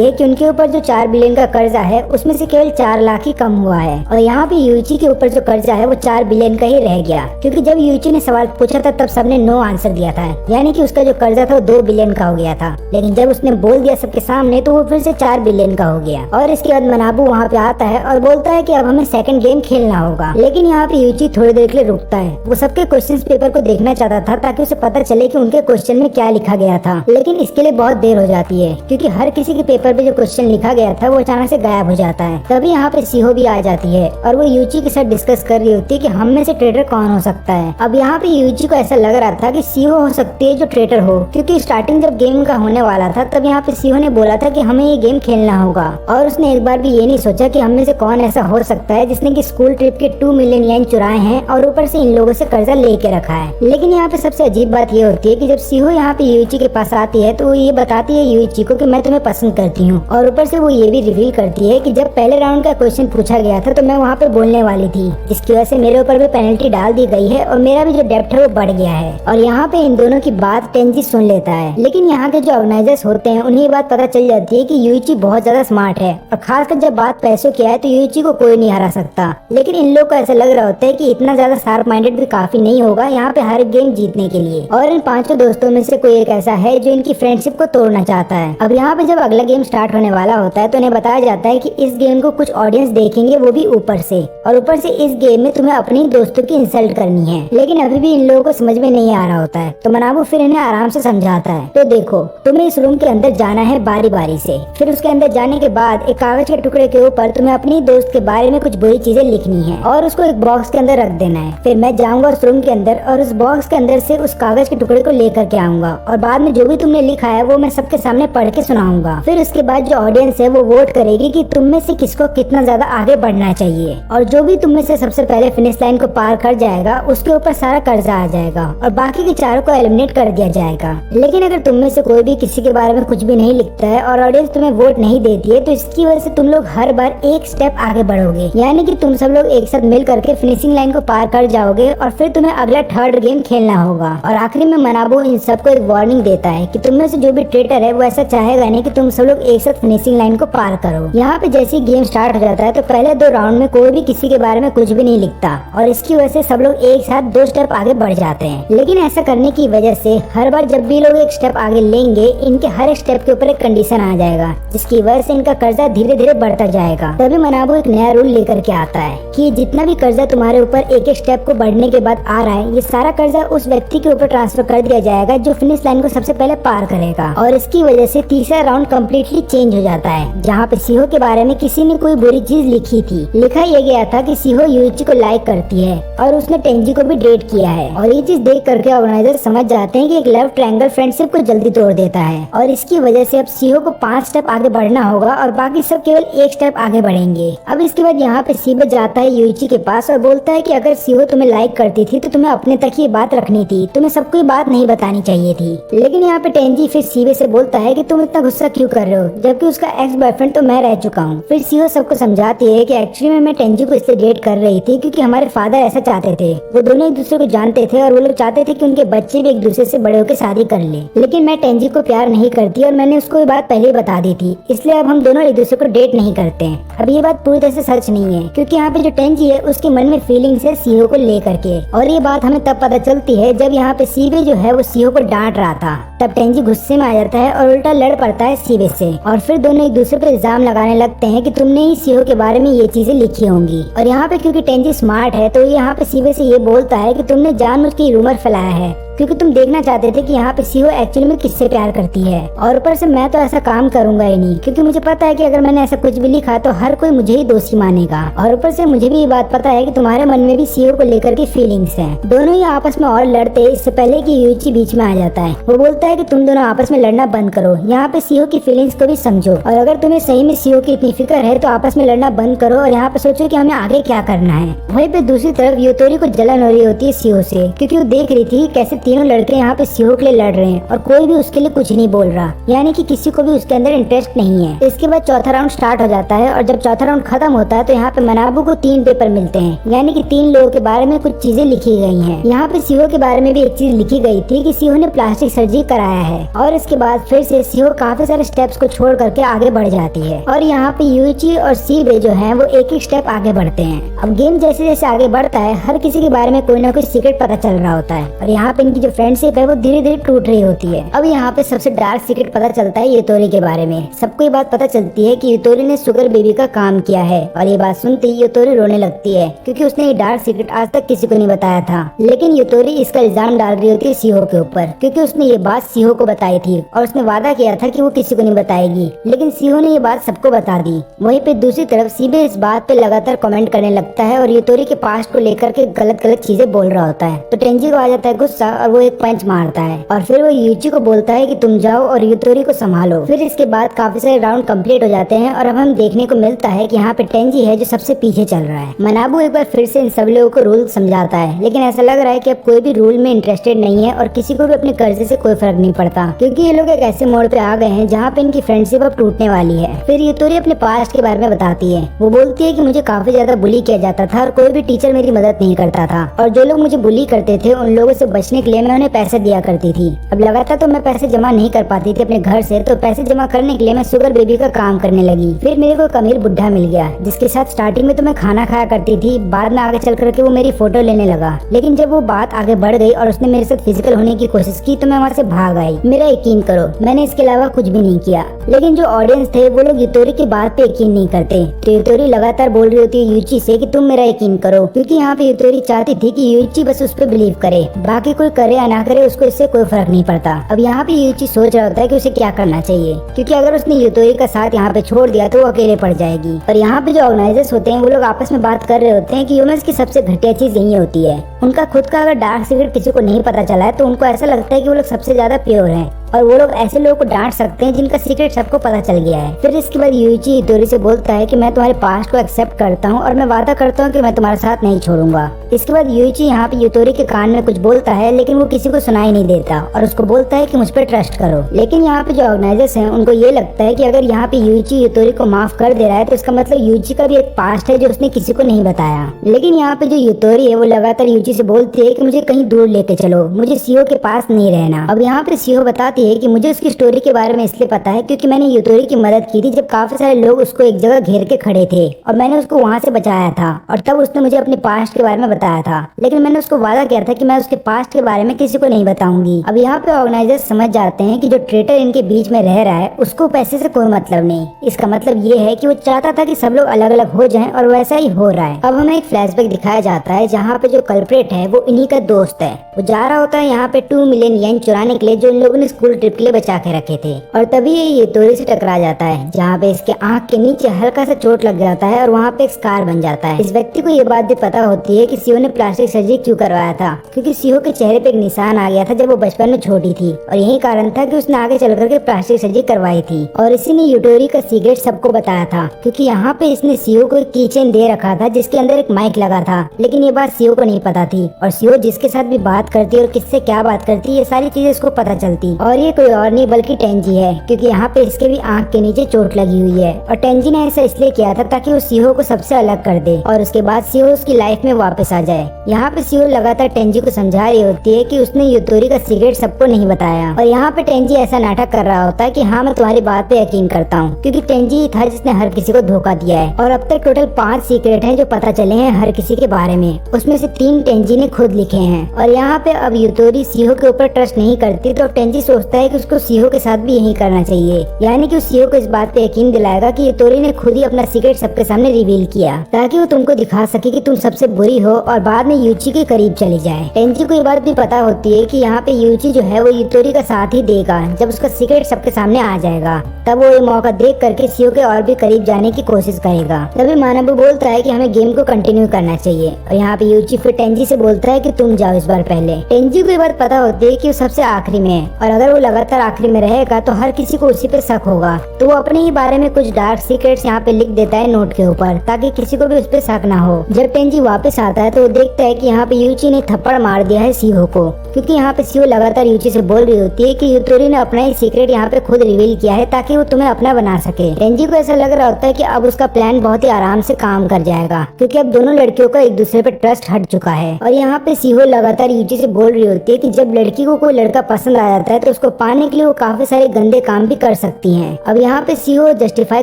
है कि उनके ऊपर जो 4 बिलियन का कर्जा है उसमें से केवल 4 लाख ही कम हुआ है। और यहाँ पे यूइची के ऊपर जो कर्जा है वो 4 बिलियन का ही रह गया, क्योंकि जब यूइची ने सवाल पूछा था तब सबने नो आंसर दिया था, यानी कि उसका जो कर्जा था वो 2 बिलियन का हो गया था। लेकिन जब उसने बोल दिया सबके सामने तो वो फिर से 4 बिलियन का हो गया। और इसके बाद मनाबू वहाँ पे आता है और बोलता है कि अब हमें सेकंड गेम खेलना होगा। लेकिन यहाँ पे यूइची थोड़ी देर के लिए रुकता है। वो सबके क्वेश्चन पेपर को देखना चाहता था ताकि उसे पता चले कि उनके क्वेश्चन में क्या लिखा गया था, लेकिन इसके लिए बहुत देर हो जाती है क्योंकि हर किसी के पेपर पे जो क्वेश्चन लिखा गया था वो अचानक से गायब हो जाता है। तभी यहाँ पे सीहो भी आ जाती है और वो यूइची के साथ डिस्कस कर रही होती है कि हम में से ट्रेडर कौन हो सकता है। अब यहाँ पे यूइची को ऐसा लग रहा था कि सीहो हो सकती है जो ट्रेडर हो, क्योंकि स्टार्टिंग जब गेम का होने वाला था तब यहाँ पे सीहो ने बोला था कि हमें ये गेम खेलना होगा। और उसने एक बार भी ये नहीं सोचा कि हम में से कौन ऐसा हो सकता है जिसने कि स्कूल ट्रिप के 2 मिलियन येन चुराए हैं और ऊपर से इन लोगों से कर्जा लेके रखा है। लेकिन यहाँ पे सबसे अजीब बात ये होती है कि जब सीहो यहाँ पे यूइची के पास आती है तो वो ये बताती है यूइची को कि मैं तुम्हें पसंद करती हूँ। और ऊपर से वो ये भी रिवील करती है कि जब पहले राउंड का क्वेश्चन पूछा गया था तो मैं वहाँ पे बोलने वाली थी, जिसकी वजह से मेरे ऊपर भी पेनल्टी डाल दी गई है और मेरा भी जो डेब्ट है वो बढ़ गया है। और यहाँ पे इन दोनों की बात टेंजी सुन लेता है, लेकिन यहाँ के जो ऑर्गेनाइजर्स होते हैं उन्हें ये बात पता चल जाती है कि यूइची बहुत ज्यादा स्मार्ट है और खासकर जब बात पैसों की है तो यूइची को कोई नहीं हरा सकता। लेकिन इन लोग को ऐसा लग रहा होता है कि इतना ज्यादा शार्प माइंडेड भी काफी नहीं होगा यहाँ पे हर गेम जीतने के लिए। और इन 5 दोस्तों में से कोई एक ऐसा है जो इनकी फ्रेंडशिप को तोड़ना चाहता है। अब यहाँ पे जब अगला गेम स्टार्ट होने वाला होता है तो उन्हें बताया जाता है कि इस गेम को कुछ ऑडियंस देखेंगे, वो भी ऊपर से। और ऊपर से इस गेम में तुम्हें अपने दोस्तों की इंसल्ट करनी है। लेकिन अभी भी इन लोगों को समझ में नहीं आ रहा होता है, तो मनाबू फिर इन्हें आराम से समझाता है। तो देखो, तुम्हें इस रूम के अंदर जाना है बारी बारी से। फिर उसके अंदर जाने के बाद एक कागज के टुकड़े के ऊपर तुम्हें अपनी दोस्त के बारे में कुछ बुरी चीजें लिखनी है और उसको एक बॉक्स के अंदर रख देना है। फिर मैं जाऊंगा उस रूम के अंदर और उस बॉक्स के अंदर से उस कागज के टुकड़े को लेकर के आऊंगा और बाद में जो भी तुमने लिखा है वो मैं सबके सामने पढ़ के सुनाऊंगा। फिर उसके बाद जो ऑडियंस है वो वोट करेगी कि तुम में से किसको कितना ज्यादा आगे बढ़ना चाहिए, और जो भी तुम में से सबसे पहले फिनिश लाइन को पार कर जाएगा उसके ऊपर सारा कर्जा आ जाएगा और बाकी के 4 को एलिमिनेट कर दिया जाएगा। लेकिन अगर तुम में से कोई भी किसी के बारे में कुछ भी नहीं लिखता है और ऑडियंस तुम्हें वोट नहीं देती है तो इसकी वजह से तुम लोग हर बार एक स्टेप आगे बढ़ोगे, यानी कि तुम सब लोग एक साथ मिल करके फिनिशिंग लाइन को पार कर जाओगे और फिर तुम्हें अगला 3rd गेम खेलना होगा। और आखिरी में मनाबू इन सबको एक वार्निंग देता है कि तुम में से जो भी ट्रेटर है वो ऐसा चाहेगा नहीं कि तुम सब लोग एक साथ फिनिशिंग लाइन को पार करो। यहाँ पे जैसे ही गेम स्टार्ट हो जाता है तो पहले 2 राउंड में कोई भी किसी के बारे में कुछ भी नहीं लिखता और इसकी वजह से सब लोग एक साथ 2 स्टेप आगे बढ़ जाते हैं। लेकिन ऐसा करने की वजह से हर बार जब भी लोग एक स्टेप आगे लेंगे इनके हर एक स्टेप के ऊपर एक कंडीशन आ जाएगा, जिसकी वजह से इनका कर्जा धीरे धीरे बढ़ता जाएगा। तभी मनाबू एक नया रूल लेकर के आता है कि जितना भी कर्जा तुम्हारे ऊपर एक एक स्टेप को बढ़ने के बाद आ रहा है, ये सारा कर्जा उस व्यक्ति के ऊपर ट्रांसफर कर दिया जाएगा जो फिनिश लाइन को सबसे पहले पार करेगा। और इसकी वजह से तीसरा राउंड कम्प्लीटली चेंज हो जाता है, जहाँ पे सीहो के बारे में किसी ने कोई बुरी चीज लिखी थी। लिखा ये गया था कि सीहो यूइची को लाइक करती है और उसने टेंजी को भी डेट किया है। और ये चीज देख करके ऑर्गेनाइजर समझ जाते हैं कि एक लव ट्रायंगल फ्रेंडशिप को जल्दी तोड़ देता है और इसकी वजह से अब सीहो को 5 स्टेप आगे बढ़ना होगा और बाकी सब केवल 1 स्टेप आगे बढ़ेंगे। अब इसके बाद यहाँ पे सीबे जाता है यूइची के पास और बोलता है कि अगर सीहो तुम्हें लाइक करती थी तो तुम्हें अपने तक ही बात रखनी थी, तुम्हें सबको ये बात नहीं बतानी चाहिए थी। लेकिन यहाँ पे टेंजी फिर सीबे से बोलता है कि तुम इतना गुस्सा क्यों कर रहे हो, जबकि उसका एक्स बॉयफ्रेंड तो मैं रह चुका हूँ। फिर सीहो सबको समझाती है कि एक्चुअली मैं टेंजी को इसलिए डेट कर रही थी क्योंकि हमारे फादर ऐसा चाहते थे। वो दोनों एक दूसरे को जानते थे और वो लोग चाहते थे कि उनके बच्चे भी एक दूसरे से बड़े होकर शादी कर ले। लेकिन मैं टेंजी को प्यार नहीं करती और मैंने उसको ये बात पहले ही बता दी थी, इसलिए अब हम दोनों एक दूसरे को डेट नहीं करते हैं। अब ये बात पूरी तरह से सच नहीं है क्योंकि यहाँ पे जो टेंजी है उसके मन में फीलिंग्स है सीहो को लेकर के, और ये बात हमें तब पता चलती है जब यहाँ पे सीबे जो है वो सीहो को डांट रहा था। तब टेंजी गुस्से में आ जाता है और उल्टा लड़ पड़ता है सीबे से और फिर दोनों एक दूसरे पर इल्जाम लगाने लगते हैं कि तुमने ही सीहो के बारे में ये चीजें लिखी होंगी। और यहाँ पे क्योंकि टेंजी स्मार्ट है तो यहाँ पे सीबे से ये बोलता है कि तुमने जानबूझ के रूमर फैलाया है क्योंकि तुम देखना चाहते थे कि यहाँ पे सीहो एक्चुअली में किससे प्यार करती है। और ऊपर से मैं तो ऐसा काम करूंगा ही नहीं, क्योंकि मुझे पता है कि अगर मैंने ऐसा कुछ भी लिखा तो हर कोई मुझे ही दोषी मानेगा। और ऊपर से मुझे भी ये बात पता है कि तुम्हारे मन में भी सीहो को लेकर के फीलिंग्स हैं। दोनों ही आपस में और लड़ते इससे पहले कि यूइची बीच में आ जाता है। वो बोलता है कि तुम दोनों आपस में लड़ना बंद करो, यहाँ पे सीहो की फीलिंग्स को भी समझो, और अगर तुम्हें सही में सीहो की इतनी फिक्र है तो आपस में लड़ना बंद करो और यहाँ पे सोचो कि हमें आगे क्या करना है। वहीं पे दूसरी तरफ यूतोरी को जलन हो रही होती है सीहो से, क्योंकि वो देख रही थी कैसे तीनों लड़के यहाँ पे सीहो के लिए लड़ रहे हैं और कोई भी उसके लिए कुछ नहीं बोल रहा, यानी कि किसी को भी उसके अंदर इंटरेस्ट नहीं है। इसके बाद चौथा राउंड स्टार्ट हो जाता है और जब चौथा राउंड खत्म होता है तो यहाँ पे मनाबू को 3 पेपर मिलते हैं, यानी कि 3 लोगों के बारे में कुछ चीजें लिखी गई हैं। यहाँ पे सीहो के बारे में भी एक चीज लिखी गई थी कि सीहो ने प्लास्टिक सर्जरी कराया है, और इसके बाद फिर से सीहो काफी सारे स्टेप्स को छोड़ करके आगे बढ़ जाती है। और यहाँ पे यूइची और सीबे जो है वो एक एक स्टेप आगे बढ़ते हैं। अब गेम जैसे जैसे आगे बढ़ता है हर किसी के बारे में कोई ना कोई सीक्रेट पता चल रहा होता है, और यहाँ पे इनकी जो फ्रेंडशिप है वो धीरे धीरे टूट रही होती है। अब यहाँ पे सबसे डार्क सीक्रेट पता चलता है यूतोरी के बारे में। सबको ये बात पता चलती है कि यूतोरी ने शुगर बेबी का काम किया है, और ये बात सुनते ही यूतोरी रोने लगती है, क्योंकि उसने ये डार्क सीक्रेट आज तक किसी को नहीं बताया था। लेकिन यूतोरी इसका इल्जाम डाल रही होती है सीहो के ऊपर, क्योंकि उसने ये बात सीहो को बताई थी और उसने वादा किया था कि वो किसी को नहीं बताएगी, लेकिन सीहो ने ये बात सबको बता दी। वहीं पे दूसरी तरफ सीबे इस बात पे लगातार कमेंट करने लगता है और यूतोरी के पास्ट को लेकर के गलत गलत चीजें बोल रहा होता है। तो टेंजी को आ जाता है गुस्सा और वो एक पंच मारता है, और फिर वो यूइची को बोलता है कि तुम जाओ और यूतोरी को संभालो। फिर इसके बाद काफी सारे राउंड कंप्लीट हो जाते हैं और अब हम देखने को मिलता है कि यहाँ पे टेंजी है जो सबसे पीछे चल रहा है। मनाबू एक बार फिर से इन सब लोगों को रूल समझाता है, लेकिन ऐसा लग रहा है कि अब कोई भी रूल में इंटरेस्टेड नहीं है और किसी को भी अपने कर्जे से कोई फर्क नहीं पड़ता, क्योंकि ये लोग एक ऐसे मोड़ पे आ गए हैं जहाँ पे इनकी फ्रेंडशिप अब टूटने वाली है। फिर यूतोरी अपने पास्ट के बारे में बताती है। वो बोलती है कि मुझे काफी ज्यादा बुली किया जाता था और कोई भी टीचर मेरी मदद नहीं करता था, और जो लोग मुझे बुली करते थे उन लोगों से बचने के लिए मैं उन्हें पैसे दिया करती थी। अब लगातार तो मैं पैसे जमा नहीं कर पाती थी अपने घर से, तो पैसे जमा करने के लिए मैं शुगर बेबी का काम करने लगी। फिर मेरे को एक अमीर बुढ़ा मिल गया जिसके साथ स्टार्टिंग में तो मैं खाना खाया करती थी, बाद में आगे चल करके वो मेरी फोटो लेने लगा। लेकिन जब वो बात आगे बढ़ गई और उसने मेरे साथ फिजिकल होने की कोशिश की तो मैं वहाँ से भाग आई। मेरा यकीन करो मैंने इसके अलावा कुछ भी नहीं किया। लेकिन जो ऑडियंस थे वो लोग यूतोरी की बात पे यकीन नहीं करते, तो यूतोरी लगातार बोल रही होती है यूइची से कि तुम मेरा यकीन करो, क्योंकि यहाँ पे यूतोरी चाहती थी कि यूइची बस उस पर बिलीव करे, बाकी कोई करे या ना करे उसको इससे कोई फर्क नहीं पड़ता। अब यहाँ पे यूइची सोच रहा होता है कि उसे क्या करना चाहिए, क्योंकि अगर उसने यूतोरी का साथ यहाँ पे छोड़ दिया तो वो अकेले पड़ जाएगी। और यहाँ पे जो ऑर्गेनाइजर्स होते हैं वो लोग आपस में बात कर रहे होते हैं कि ह्यूमंस की सबसे घटिया चीज यही होती है, उनका खुद का अगर डार्क सीक्रेट किसी को नहीं पता चला है तो उनको ऐसा लगता है कि वो लोग सबसे ज्यादा प्योर हैं, और वो लोग ऐसे लोगों को डांट सकते हैं जिनका सीक्रेट सबको पता चल गया है। फिर इसके बाद यूइची यूतोरी से बोलता है कि मैं तुम्हारे पास्ट को एक्सेप्ट करता हूँ और मैं वादा करता हूँ कि मैं तुम्हारे साथ नहीं छोड़ूंगा। इसके बाद यूइची यहाँ पे यूतोरी के कान में कुछ बोलता है, लेकिन वो किसी को सुनाई नहीं देता और उसको बोलता है कि मुझ पर ट्रस्ट करो। लेकिन यहाँ पे जो ऑर्गेनाइजर्स हैं उनको ये लगता है कि अगर यहाँ पे यूइची यूतोरी को माफ कर दे रहा है तो इसका मतलब यूइची का भी एक पास्ट है जो उसने किसी को नहीं बताया। लेकिन यहाँ पे जो यूतोरी है वो लगातार यूइची से बोलती है कि मुझे कहीं दूर लेके चलो, मुझे सीहो के पास नहीं रहना। अब यहाँ पे सीहो बताती है कि मुझे उसकी स्टोरी के बारे में इसलिए पता है क्योंकि मैंने यूतोरी की मदद की थी जब काफी सारे लोग उसको एक जगह घेर के खड़े थे और मैंने उसको वहाँ से बचाया था, और तब उसने मुझे अपने पास्ट के बारे में बताया था। लेकिन मैंने उसको वादा किया था कि मैं उसके पास्ट के बारे में किसी को नहीं बताऊंगी। अब यहाँ पे ऑर्गेनाइजर्स समझ जाते हैं कि जो ट्रेटर इनके बीच में रह रहा है उसको पैसे से कोई मतलब नहीं। इसका मतलब ये है कि वो चाहता था कि सब लोग अलग अलग हो जाएं, और वैसा ही हो रहा है। अब हमें एक फ्लैशबैक दिखाया जाता है जहाँ पे जो कल्प्रेट है वो इन्हीं का दोस्त है। वो जा रहा होता है यहाँ पे 2 मिलियन येन चुराने के लिए जो इन लोगों ने स्कूल ट्रिप के लिए बचा के रखे थे, और तभी ये यूतोरी से टकरा जाता है जहाँ पे इसके आंख के नीचे हल्का सा चोट लग जाता है और वहाँ पे एक स्कार बन जाता है। इस व्यक्ति को ये बात भी पता होती है कि सीहो ने प्लास्टिक सर्जरी क्यों करवाया था, क्योंकि सीहो के चेहरे पे एक निशान आ गया था जब वो बचपन में छोटी थी, और यही कारण था कि उसने आगे चल करके प्लास्टिक सर्जरी करवाई थी। और इसी ने यूतोरी का सीक्रेट सबको बताया था, क्योंकि यहाँ पे इसने सीहो को एक कीचेन दे रखा था जिसके अंदर एक माइक लगा था, लेकिन ये बात सीहो को नहीं पता थी। और सीहो जिसके साथ भी बात करती और किससे क्या बात करती ये सारी चीजें इसको पता चलती, और ये कोई और नहीं बल्कि टेंजी है, क्योंकि यहाँ पे इसके भी आंख के नीचे चोट लगी हुई है। और टेंजी ने ऐसा इसलिए किया था ताकि वो सीहो को सबसे अलग कर दे और उसके बाद सीहो उसकी लाइफ में वापस आ जाए। यहाँ पे सीहो लगातार टेंजी को समझा रही होती है कि उसने यूतोरी का सीक्रेट सबको नहीं बताया, और यहाँ पे टेंजी ऐसा नाटक कर रहा होता है कि हाँ मैं तुम्हारी बात पे यकीन करता हूँ, क्योंकि टेंजी ही था जिसने हर किसी को धोखा दिया है। और अब तक टोटल 5 सीक्रेट हैं जो पता चले हैं हर किसी के बारे में, उसमें से 3 टेंजी ने खुद लिखे हैं। और यहाँ पे अब यूतोरी सीहो के ऊपर ट्रस्ट नहीं करती, तो टेंजी सोचती सोचता है कि उसको सीहो के साथ भी यही करना चाहिए, यानी कि उस सीहो को इस बात पे यकीन दिलाएगा कि यूतोरी ने खुद ही अपना सीक्रेट सबके सामने रिवील किया, ताकि वो तुमको दिखा सके कि तुम सबसे बुरी हो और बाद में यूची के करीब चली जाए। टेंजी को ये बात भी पता होती है कि यहाँ पे यूची जो है वो यूतोरी का साथ ही देगा जब उसका सीक्रेट सबके सामने आ जाएगा। तब वो ये मौका देख करके सीहो के और भी करीब जाने की कोशिश करेगा। तभी मानाबू बोलता है कि हमें गेम को कंटिन्यू करना चाहिए और यहाँ पे यूची फिर टेंजी से बोलता है कि तुम जाओ इस बार पहले। टेंजी को ये बात पता होती है कि वो सबसे आखिरी में है और अगर वो लगातार आखिरी में रहेगा तो हर किसी को उसी पे शक होगा, तो वो अपने ही बारे में कुछ डार्क सीक्रेट्स यहाँ पे लिख देता है नोट के ऊपर, ताकि किसी को भी उस पे शक ना हो। जब टेंजी वापस आता है तो वो देखता है कि यहाँ पे यूची ने थप्पड़ मार दिया है सीहो को, क्योंकि यहाँ पे सीहो लगातार यूची से बोल रही होती है कि यूतोरी ने अपना ही सीक्रेट यहाँ पे खुद रिवील किया है ताकि वो तुम्हें अपना बना सके। टेंजी को ऐसा लग रहा होता है कि अब उसका प्लान बहुत ही आराम से काम कर जाएगा, क्योंकि अब दोनों लड़कियों का एक दूसरे पे ट्रस्ट हट चुका है। और यहाँ पे सीहो लगातार यूची से बोल रही होती है कि जब लड़की को कोई लड़का पसंद आ जाता है तो उसको पाने के लिए वो काफी सारे गंदे काम भी कर सकती है। अब यहाँ पे सीहो जस्टिफाई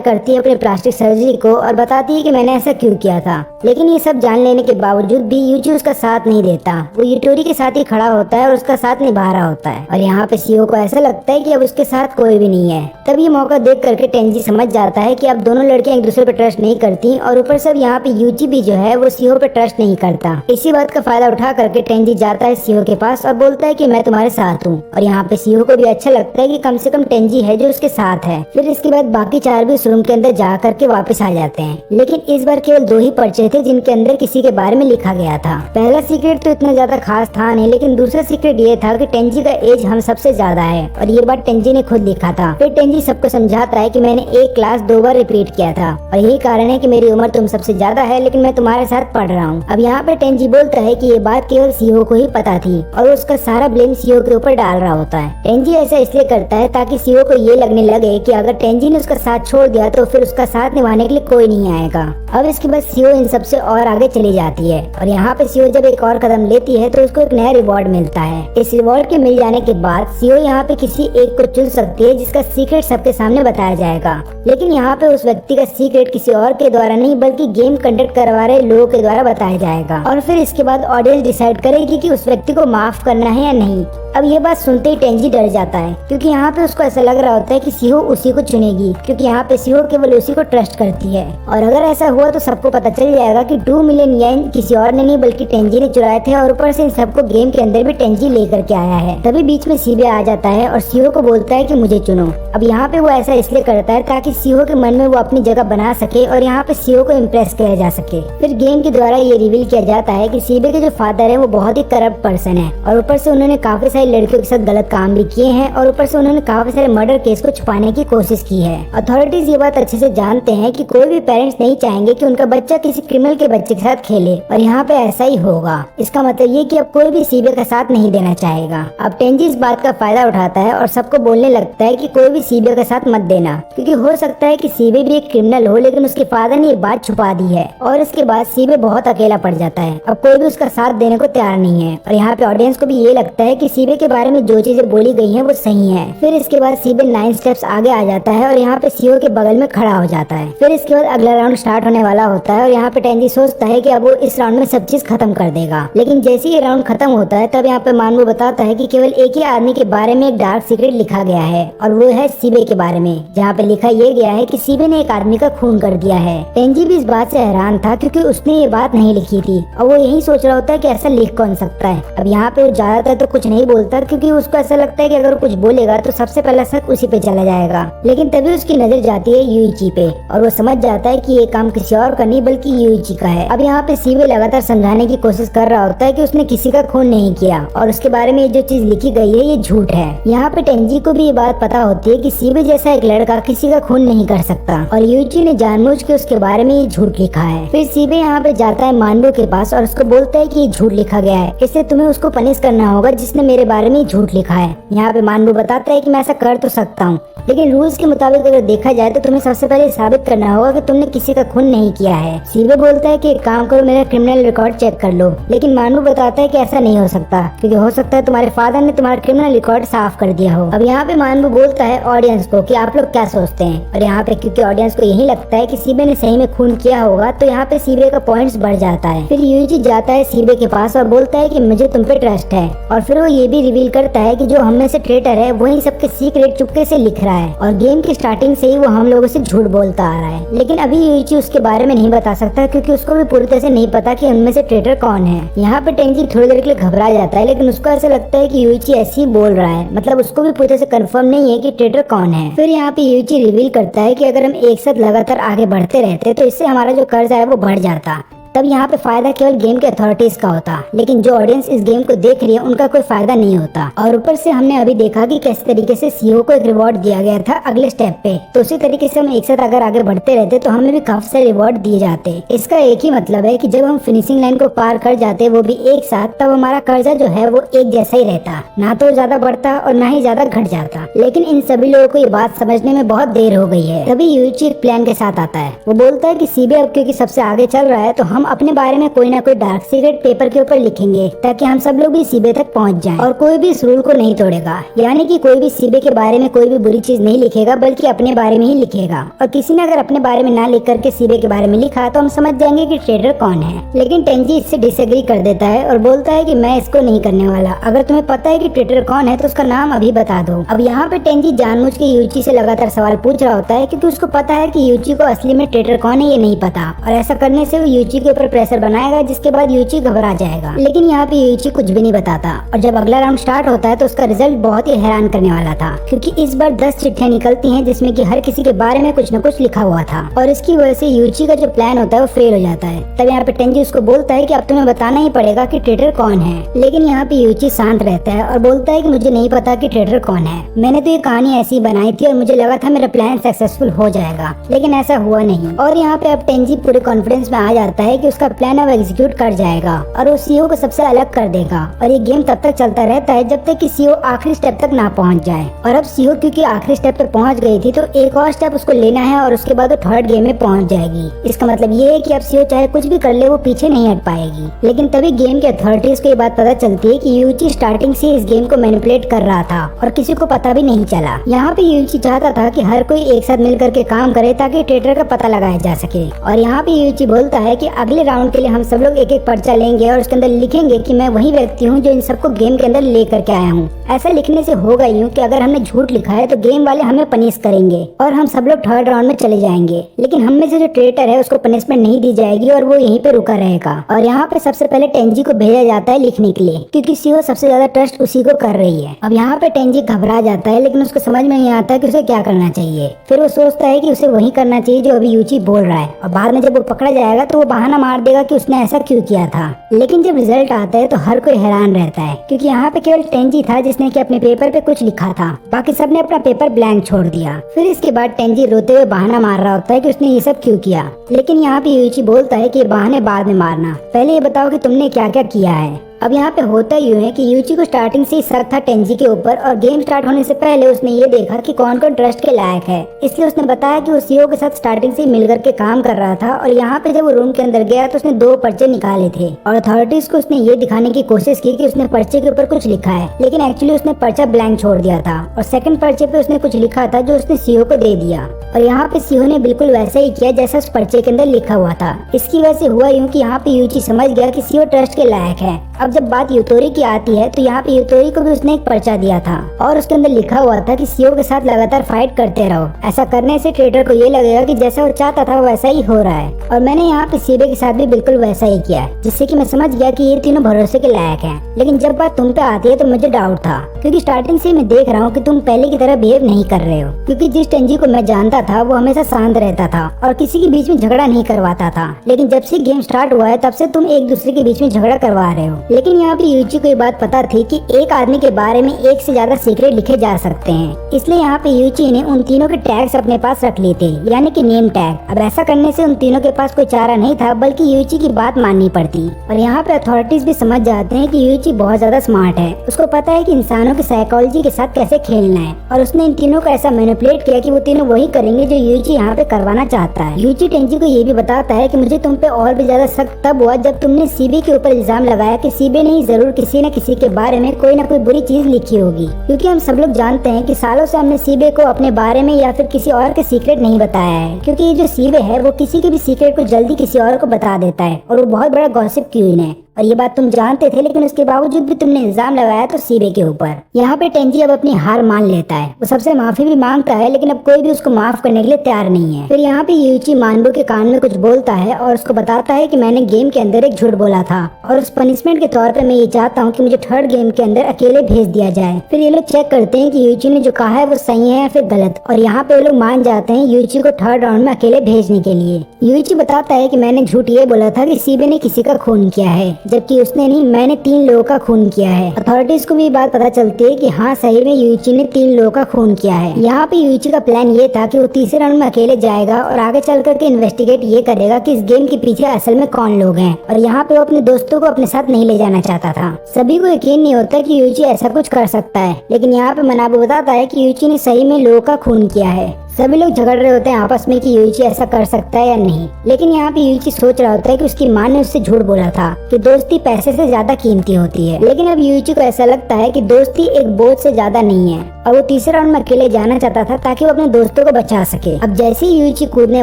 करती है अपने प्लास्टिक सर्जरी को और बताती है कि मैंने ऐसा क्यों किया था, लेकिन ये सब जान लेने के बावजूद भी यूची उसका साथ नहीं देता। वो यूतोरी के साथ ही खड़ा होता है और उसका साथ निभा रहा होता है। और यहाँ पे सीहो को ऐसा लगता है कि अब उसके साथ कोई भी नहीं है। तब ये मौका देख करके टेंजी समझ जाता है कि अब दोनों लड़कियां एक दूसरे पे ट्रस्ट नहीं करती और ऊपर से अब यहाँ पे यूची भी जो है वो सीहो पे ट्रस्ट नहीं करता। इसी बात का फायदा उठा करके टेंजी जाता है सीहो के पास और बोलता है कि मैं तुम्हारे साथ हूँ। और यहाँ पे सीहो को भी अच्छा लगता है कि कम से कम टेंजी है जो उसके साथ है। फिर इसके बाद बाकी चार भी उस रूम के अंदर जा करके वापस आ जाते हैं, लेकिन इस बार केवल 2 ही पर्चे थे जिनके अंदर किसी के बारे में लिखा गया था। पहला सीक्रेट तो इतना ज्यादा खास था नहीं, लेकिन दूसरा सीक्रेट ये था कि टेंजी का एज हम सबसे ज्यादा है और ये बात टेंजी ने खुद लिखा था। फिर टेंजी सबको समझाता है कि मैंने एक क्लास 2 बार रिपीट किया था और यही कारण है कि मेरी उम्र तुम सबसे ज्यादा है, लेकिन मैं तुम्हारे साथ पढ़ रहा हूँ। अब यहाँ पे टेंजी बोलता है कि ये बात केवल सीहो को ही पता थी और उसका सारा ब्लेम सीहो के ऊपर डाल रहा होता है। टेंजी ऐसा इसलिए करता है ताकि सीहो को ये लगने लगे कि अगर टेंजी ने उसका साथ छोड़ दिया तो फिर उसका साथ निभाने के लिए कोई नहीं आएगा। अब इसके बाद सीहो इन सबसे और आगे चली जाती है और यहाँ पे सीहो जब एक और कदम लेती है तो उसको एक नया रिवॉर्ड मिलता है। इस रिवॉर्ड के मिल जाने के बाद सीहो यहाँ पे किसी एक को चुन सकती है जिसका सीक्रेट सबके सामने बताया जाएगा, लेकिन यहाँ पे उस व्यक्ति का सीक्रेट किसी और के द्वारा नहीं बल्कि गेम कंडक्ट करवा रहे लोगों के द्वारा बताया जाएगा। और फिर इसके बाद ऑडियंस डिसाइड करेगी कि उस व्यक्ति को माफ करना है या नहीं। अब ये बात सुनते ही टेंजी डर जाता है, क्योंकि यहाँ पे उसको ऐसा लग रहा होता है कि सीहो उसी को चुनेगी, क्योंकि यहाँ पे सीहो केवल उसी को ट्रस्ट करती है। और अगर ऐसा हुआ तो सबको पता चल जाएगा कि 2 मिलियन येन किसी और ने नहीं बल्कि टेंजी ने चुराए थे और ऊपर से इन सबको गेम के अंदर भी टेंजी लेकर के आया है। तभी बीच में सीबे आ जाता है और सीहो को बोलता है कि मुझे चुनो। अब यहाँ पे वो ऐसा इसलिए करता है ताकि सीहो के मन में वो अपनी जगह बना सके और यहाँ पे सीहो को इम्प्रेस किया जा सके। फिर गेम के द्वारा ये रिवील किया जाता है कि सीबे के जो फादर है वो बहुत ही करप्ट पर्सन है और ऊपर से उन्होंने काफी सारी लड़कियों के साथ गलत काम भी किए हैं और ऊपर से उन्होंने काफी सारे मर्डर केस को छुपाने की कोशिश की है। अथॉरिटीज ये बात अच्छे से जानते हैं कि कोई भी पेरेंट्स नहीं चाहेंगे कि उनका बच्चा किसी क्रिमिनल के बच्चे के साथ खेले और यहाँ पे ऐसा ही होगा। इसका मतलब ये कि अब कोई भी सीबे का साथ नहीं देना चाहेगा। अब टेंजी इस बात का फायदा उठाता है और सबको बोलने लगता है कि कोई भी सीबे का साथ मत देना, क्योंकि हो सकता है कि सीबे भी एक क्रिमिनल हो लेकिन उसके फादर ने ये बात छुपा दी है और इसके बाद सीबे बहुत अकेला पड़ जाता है। अब कोई भी उसका साथ देने को तैयार नहीं है और यहाँ पे ऑडियंस को भी ये लगता है कि सीबे के बारे में जो चीजें बोली गई हैं वो सही है। फिर इसके बाद सीबे 9 स्टेप्स आगे आ जाता है और यहाँ पे सीओ के बगल में खड़ा हो जाता है। फिर इसके बाद अगला राउंड स्टार्ट होने वाला होता है और यहाँ पे टेंजी सोचता है कि अब वो इस राउंड में सब चीज खत्म कर देगा, लेकिन जैसे ये राउंड खत्म होता है तब यहाँ पे मानवो बताता है कि केवल एक ही आदमी के बारे में एक डार्क सीक्रेट लिखा गया है और वो है सीबे के बारे में, जहाँ पे लिखा ये गया है कि सीबे ने एक आदमी का खून कर दिया है। टेंजी भी इस बात से हैरान था क्योंकि उसने ये बात नहीं लिखी थी और वो यही सोच रहा होता है कि ऐसा लिख कौन सकता है। अब यहाँ पे वो ज्यादातर तो कुछ नहीं बोलता क्योंकि उसको ऐसा लगता है कि अगर कुछ बोलेगा तो सबसे पहला शक उसी पे चला जाएगा, लेकिन तभी उसकी नजर जाती है यूइची पे और वो समझ जाता है कि ये काम किसी और का नहीं बल्कि यूइची का है। अब यहाँ पे सीबे लगातार समझाने की कोशिश कर रहा होता है कि उसने किसी का खून नहीं किया और उसके बारे में जो चीज लिखी गई है ये झूठ है। यहाँ पे टेंजी को भी ये बात पता होती है कि सीबे जैसा एक लड़का किसी का खून नहीं कर सकता और यूइची ने जानबूझ के उसके बारे में ये झूठ लिखा है। फिर सीबे यहाँ पे जाता है मानवो के पास और उसको बोलता है कि ये झूठ लिखा गया है, इसलिए तुम्हें उसको पनिश करना होगा जिसने मेरे बारे में झूठ लिखा है। यहाँ पे मानवो बताता है कि मैं ऐसा कर तो सकता हूँ, लेकिन रूल्स के मुताबिक अगर देखा जाए तो तुम्हें सबसे पहले साबित करना होगा कि तुमने किसी का खून नहीं किया है। सीबे बोलता है कि एक काम करो, मेरा क्रिमिनल रिकॉर्ड चेक कर लो, लेकिन मानू बताता है कि ऐसा नहीं हो सकता, क्योंकि हो सकता है तुम्हारे फादर ने तुम्हारा क्रिमिनल रिकॉर्ड साफ कर दिया हो। अब यहाँ पे मानू बोलता है ऑडियंस को कि आप लोग क्या सोचते हैं, और यहाँ पे क्योंकि ऑडियंस को यही लगता है कि सीबे ने सही में खून किया होगा, तो यहाँ पे सीबे का पॉइंट्स बढ़ जाता है। फिर यूजी जाता है सीबे के पास और बोलता है कि मुझे तुम पे ट्रस्ट है, और फिर वो ये भी रिवील करता है कि जो हम में से ट्रेटर है वही सबके सीक्रेट चुपके से लिख रहा है, और गेम की स्टार्टिंग से ही वो हम लोगों से झूठ बोलता आ रहा है। लेकिन अभी यूजी उसके बारे में नहीं बता सकता, क्योंकि उसको भी पूरी तरह से नहीं पता कि उनमें से ट्रेटर कौन है। यहाँ पे टेंजी थोड़ी देर के लिए घबरा जाता है, लेकिन उसको ऐसा लगता है कि यूजी ऐसे ही बोल रहा है, मतलब उसको भी पूरी तरह से कंफर्म नहीं है कि ट्रेटर कौन है। फिर यहाँ पे यूजी रिवील करता है कि अगर हम एक साथ लगातार आगे बढ़ते रहते तो इससे हमारा जो कर्ज है वो बढ़ जाता। तब यहाँ पे फायदा केवल गेम के अथॉरिटीज का होता, लेकिन जो ऑडियंस इस गेम को देख रही है उनका कोई फायदा नहीं होता। और ऊपर से हमने अभी देखा कि किस तरीके से सीईओ को एक रिवॉर्ड दिया गया था अगले स्टेप पे, तो उसी तरीके से हम एक साथ अगर आगे बढ़ते रहते तो हमें भी काफी सारे रिवॉर्ड दिए जाते। इसका एक ही मतलब है कि जब हम फिनिशिंग लाइन को पार कर जाते वो भी एक साथ, तब हमारा कर्जा जो है वो एक जैसा ही रहता, ना तो ज्यादा बढ़ता और ना ही ज्यादा घट जाता। लेकिन इन सभी लोगों को ये बात समझने में बहुत देर हो गई है। तभी यूजी एक प्लान के साथ आता है। वो बोलता है कि सीबे अब क्योंकि सबसे आगे चल रहा है तो हम अपने बारे में कोई ना कोई डार्क सीक्रेट पेपर के ऊपर लिखेंगे, ताकि हम सब लोग भी सीबे तक पहुंच जाएं, और कोई भी इस रूल को नहीं तोड़ेगा। यानी कि कोई भी सीबे के बारे में कोई भी बुरी चीज नहीं लिखेगा, बल्कि अपने बारे में ही लिखेगा। और किसी ने अगर अपने बारे में ना लिख करके सीबे के बारे में लिखा तो हम समझ जाएंगे कि ट्रेडर कौन है। लेकिन टेंजी इससे डिसएग्री कर देता है और बोलता है कि मैं इसको नहीं करने वाला। अगर तुम्हें पता है कि ट्रेडर कौन है तो उसका नाम अभी बता दो। अब यहाँ पे टेंजी जानबूझ के यूजी से लगातार सवाल पूछ रहा होता है, क्योंकि उसको पता है कि यूजी को असली में ट्रेडर कौन है ये नहीं पता, और ऐसा करने से वो यूजी के ऊपर प्रेशर बनाएगा, जिसके बाद यूजी घबरा जाएगा। लेकिन यहाँ पे यूजी कुछ भी नहीं बताता, और जब अगला राउंड स्टार्ट होता है तो उसका रिजल्ट बहुत ही हैरान करने वाला था, क्योंकि इस बार 10 चिट्ठियां निकलती हैं जिसमें कि हर किसी के बारे में कुछ न कुछ लिखा हुआ था, और इसकी वजह से यूजी का जो प्लान होता है वो फेल हो जाता है। तब यहाँ पे टेंजी उसको बोलता है कि अब तुम्हें बताना ही पड़ेगा कि ट्रेडर कौन है। लेकिन यहाँ पे यूजी शांत रहता है और बोलता है कि मुझे नहीं पता कि ट्रेडर कौन है, मैंने तो ये कहानी ऐसी बनाई थी और मुझे लगा था मेरा प्लान सक्सेसफुल हो जाएगा, लेकिन ऐसा हुआ नहीं। और यहाँ पे अब टेंजी पूरे कॉन्फिडेंस में आ जाता है कि उसका प्लान अब एग्जीक्यूट कर जाएगा और वो सीईओ को सबसे अलग कर देगा। और ये गेम तब तक चलता रहता है जब तक कि सीईओ आखिरी स्टेप तक ना पहुंच जाए। और अब सीईओ क्योंकि आखिरी स्टेप तक पहुंच गई थी तो एक और स्टेप उसको लेना है, और उसके बाद वो थर्ड गेम में पहुंच जाएगी। इसका मतलब ये है कि अब सीईओ चाहे कुछ भी कर ले वो पीछे नहीं हट पाएगी। लेकिन तभी गेम के अथॉरिटीज को ये बात पता चलती है कि यूजी स्टार्टिंग से इस गेम को मैनिपुलेट कर रहा था और किसी को पता भी नहीं चला। यहाँ पे यूजी चाहता था कि हर कोई एक साथ मिल करके काम करे ताकि ट्रेडर का पता लगाया जा सके। और यहाँ पे यूजी बोलता है कि अगले राउंड के लिए हम सब लोग एक एक पर्चा लेंगे और उसके अंदर लिखेंगे कि मैं वही व्यक्ति हूँ जो इन सबको गेम के अंदर ले करके आया हूँ। ऐसा लिखने से होगा यूँ कि अगर हमने झूठ लिखा है तो गेम वाले हमें पनिश करेंगे और हम सब लोग थर्ड राउंड में चले जाएंगे। लेकिन हम में से जो ट्रेटर है उसको पनिशमेंट नहीं दी जाएगी और वो यहीं पे रुका रहेगा। और यहाँ पे सबसे पहले टेंजी को भेजा जाता है लिखने के लिए, क्योंकि सीईओ सबसे ज्यादा ट्रस्ट उसी को कर रही है। अब यहाँ पे टेंजी घबरा जाता है, लेकिन उसको समझ में नहीं आता कि उसे क्या करना चाहिए। फिर वो सोचता है कि उसे वही करना चाहिए जो अभी यूजी बोल रहा है, और बाद में जब वो पकड़ा जाएगा तो वो बहाना मार देगा कि उसने ऐसा क्यों किया था। लेकिन जब रिजल्ट आता है तो हर कोई हैरान रहता है, क्योंकि यहाँ पे केवल टेंजी था जिसने कि अपने पेपर पे कुछ लिखा था, बाकी सबने अपना पेपर ब्लैंक छोड़ दिया। फिर इसके बाद टेंजी रोते हुए बहाना मार रहा होता है कि उसने ये सब क्यों किया। लेकिन यहाँ पे यूजी बोलता है कि ये बहाने बाद में मारना, पहले ये बताओ कि तुमने क्या क्या किया है। अब यहाँ पे होता यूँ है कि यूजी को स्टार्टिंग से ही शक था टेंजी के ऊपर, और गेम स्टार्ट होने से पहले उसने ये देखा कि कौन कौन ट्रस्ट के लायक है, इसलिए उसने बताया कि वो सीईओ के साथ स्टार्टिंग से ही मिलकर के काम कर रहा था। और यहाँ पे जब वो रूम के अंदर गया तो उसने 2 पर्चे निकाले थे, और अथॉरिटीज को उसने ये दिखाने की कोशिश की कि उसने पर्चे के ऊपर कुछ लिखा है, लेकिन एक्चुअली उसने पर्चा ब्लैंक छोड़ दिया था, और सेकंड पर्चे पे उसने कुछ लिखा था जो उसने सीईओ को दे दिया। और यहाँ पे सीईओ ने बिल्कुल वैसा ही किया जैसा उस पर्चे के अंदर लिखा हुआ था। इसकी वजह से हुआ यूँ कि यहाँ पे यूजी समझ गया कि सीईओ ट्रस्ट के लायक है। अब जब बात यूतोरी की आती है तो यहाँ पे यूतोरी को भी उसने एक पर्चा दिया था, और उसके अंदर लिखा हुआ था कि सीईओ के साथ लगातार फाइट करते रहो, ऐसा करने से ट्रेडर को ये लगेगा कि जैसा वो चाहता था वैसा ही हो रहा है। और मैंने यहाँ पे सीबे के साथ भी बिल्कुल वैसा ही किया, जिससे कि मैं समझ गया कि ये तीनों भरोसे के लायक हैं। लेकिन जब बात तुम पे आती है तो मुझे डाउट था, क्योंकि स्टार्टिंग से मैं देख रहा हूँ कि तुम पहले की तरह बिहेव नहीं कर रहे हो। क्योंकि जिस टेंजी को मैं जानता था वो हमेशा शांत रहता था और किसी के बीच में झगड़ा नहीं करवाता था, लेकिन जब से गेम स्टार्ट हुआ है तब से तुम एक दूसरे के बीच में झगड़ा करवा रहे हो। लेकिन यहाँ पे यूची को ये बात पता थी कि एक आदमी के बारे में एक से ज्यादा सीक्रेट लिखे जा सकते हैं, इसलिए यहाँ पे यूची ने उन तीनों के टैग्स अपने पास रख लिए थे, यानी कि नेम टैग। अब ऐसा करने से उन तीनों के पास कोई चारा नहीं था, बल्कि यूची की बात माननी पड़ती। और यहाँ पे अथॉरिटीज भी समझ जाते हैं कि यूची बहुत ज्यादा स्मार्ट है, उसको पता है कि इंसानों की साइकोलॉजी के साथ कैसे खेलना है, और उसने इन तीनों को ऐसा मैनिपुलेट किया कि वो तीनों वही करेंगे जो यूची यहाँ पे करवाना चाहता है। यूची टेंजी को ये भी बताता है कि मुझे तुम पे और भी ज्यादा शक तब हुआ जब तुमने सीबे के ऊपर इल्जाम लगाया कि सीबे ने ही जरूर किसी न किसी के बारे में कोई न कोई बुरी चीज लिखी होगी, क्योंकि हम सब लोग जानते हैं कि सालों से हमने सीबे को अपने बारे में या फिर किसी और के सीक्रेट नहीं बताया है, क्योंकि ये जो सीबे है वो किसी के भी सीक्रेट को जल्दी किसी और को बता देता है, और वो बहुत बड़ा गॉसिप क्वीन है। और ये बात तुम जानते थे, लेकिन उसके बावजूद भी तुमने इल्जाम लगाया तो सीबे के ऊपर। यहाँ पे टेंजी अब अपनी हार मान लेता है, वो सबसे माफी भी मांगता है, लेकिन अब कोई भी उसको माफ करने के लिए तैयार नहीं है। फिर यहाँ पे यूची मानबो के कान में कुछ बोलता है और उसको बताता है कि मैंने गेम के अंदर एक झूठ बोला था, और उस पनिशमेंट के तौर पे मैं ये चाहता हूँ कि मुझे थर्ड गेम के अंदर अकेले भेज दिया जाए। फिर ये लोग चेक करते हैं कि यूची ने जो कहा है वो सही है या फिर गलत, और यहाँ पे वो लोग मान जाते हैं यूची को थर्ड राउंड में अकेले भेजने के लिए। यूची बताता है कि मैंने झूठ ये बोला था कि सीबे ने किसी का खून किया है, जबकि उसने नहीं, मैंने 3 लोगों का खून किया है। अथॉरिटीज को भी बात पता चलती है कि हाँ सही में यूची ने 3 लोगों का खून किया है। यहाँ पे यूची का प्लान ये था कि वो तीसरे राउंड में अकेले जाएगा और आगे चल करके इन्वेस्टिगेट ये करेगा कि इस गेम के पीछे असल में कौन लोग हैं, और यहाँ पे वो अपने दोस्तों को अपने साथ नहीं ले जाना चाहता था। सभी को यकीन नहीं होता कि यूची ऐसा कुछ कर सकता है, लेकिन यहाँ पे मनाबो बताता है कि यूची ने सही में लोगों का खून किया है। सभी लोग झगड़ रहे होते हैं आपस में कि यूची ऐसा कर सकता है या नहीं, लेकिन यहाँ पे यूची सोच रहा होता है कि उसकी माँ ने उससे झूठ बोला था कि दोस्ती पैसे से ज्यादा कीमती होती है। लेकिन अब यूची को ऐसा लगता है कि दोस्ती एक बोझ से ज्यादा नहीं है, और वो तीसरे राउंड में अकेले जाना चाहता था ताकि वो अपने दोस्तों को बचा सके। अब जैसे ही यूची कूदने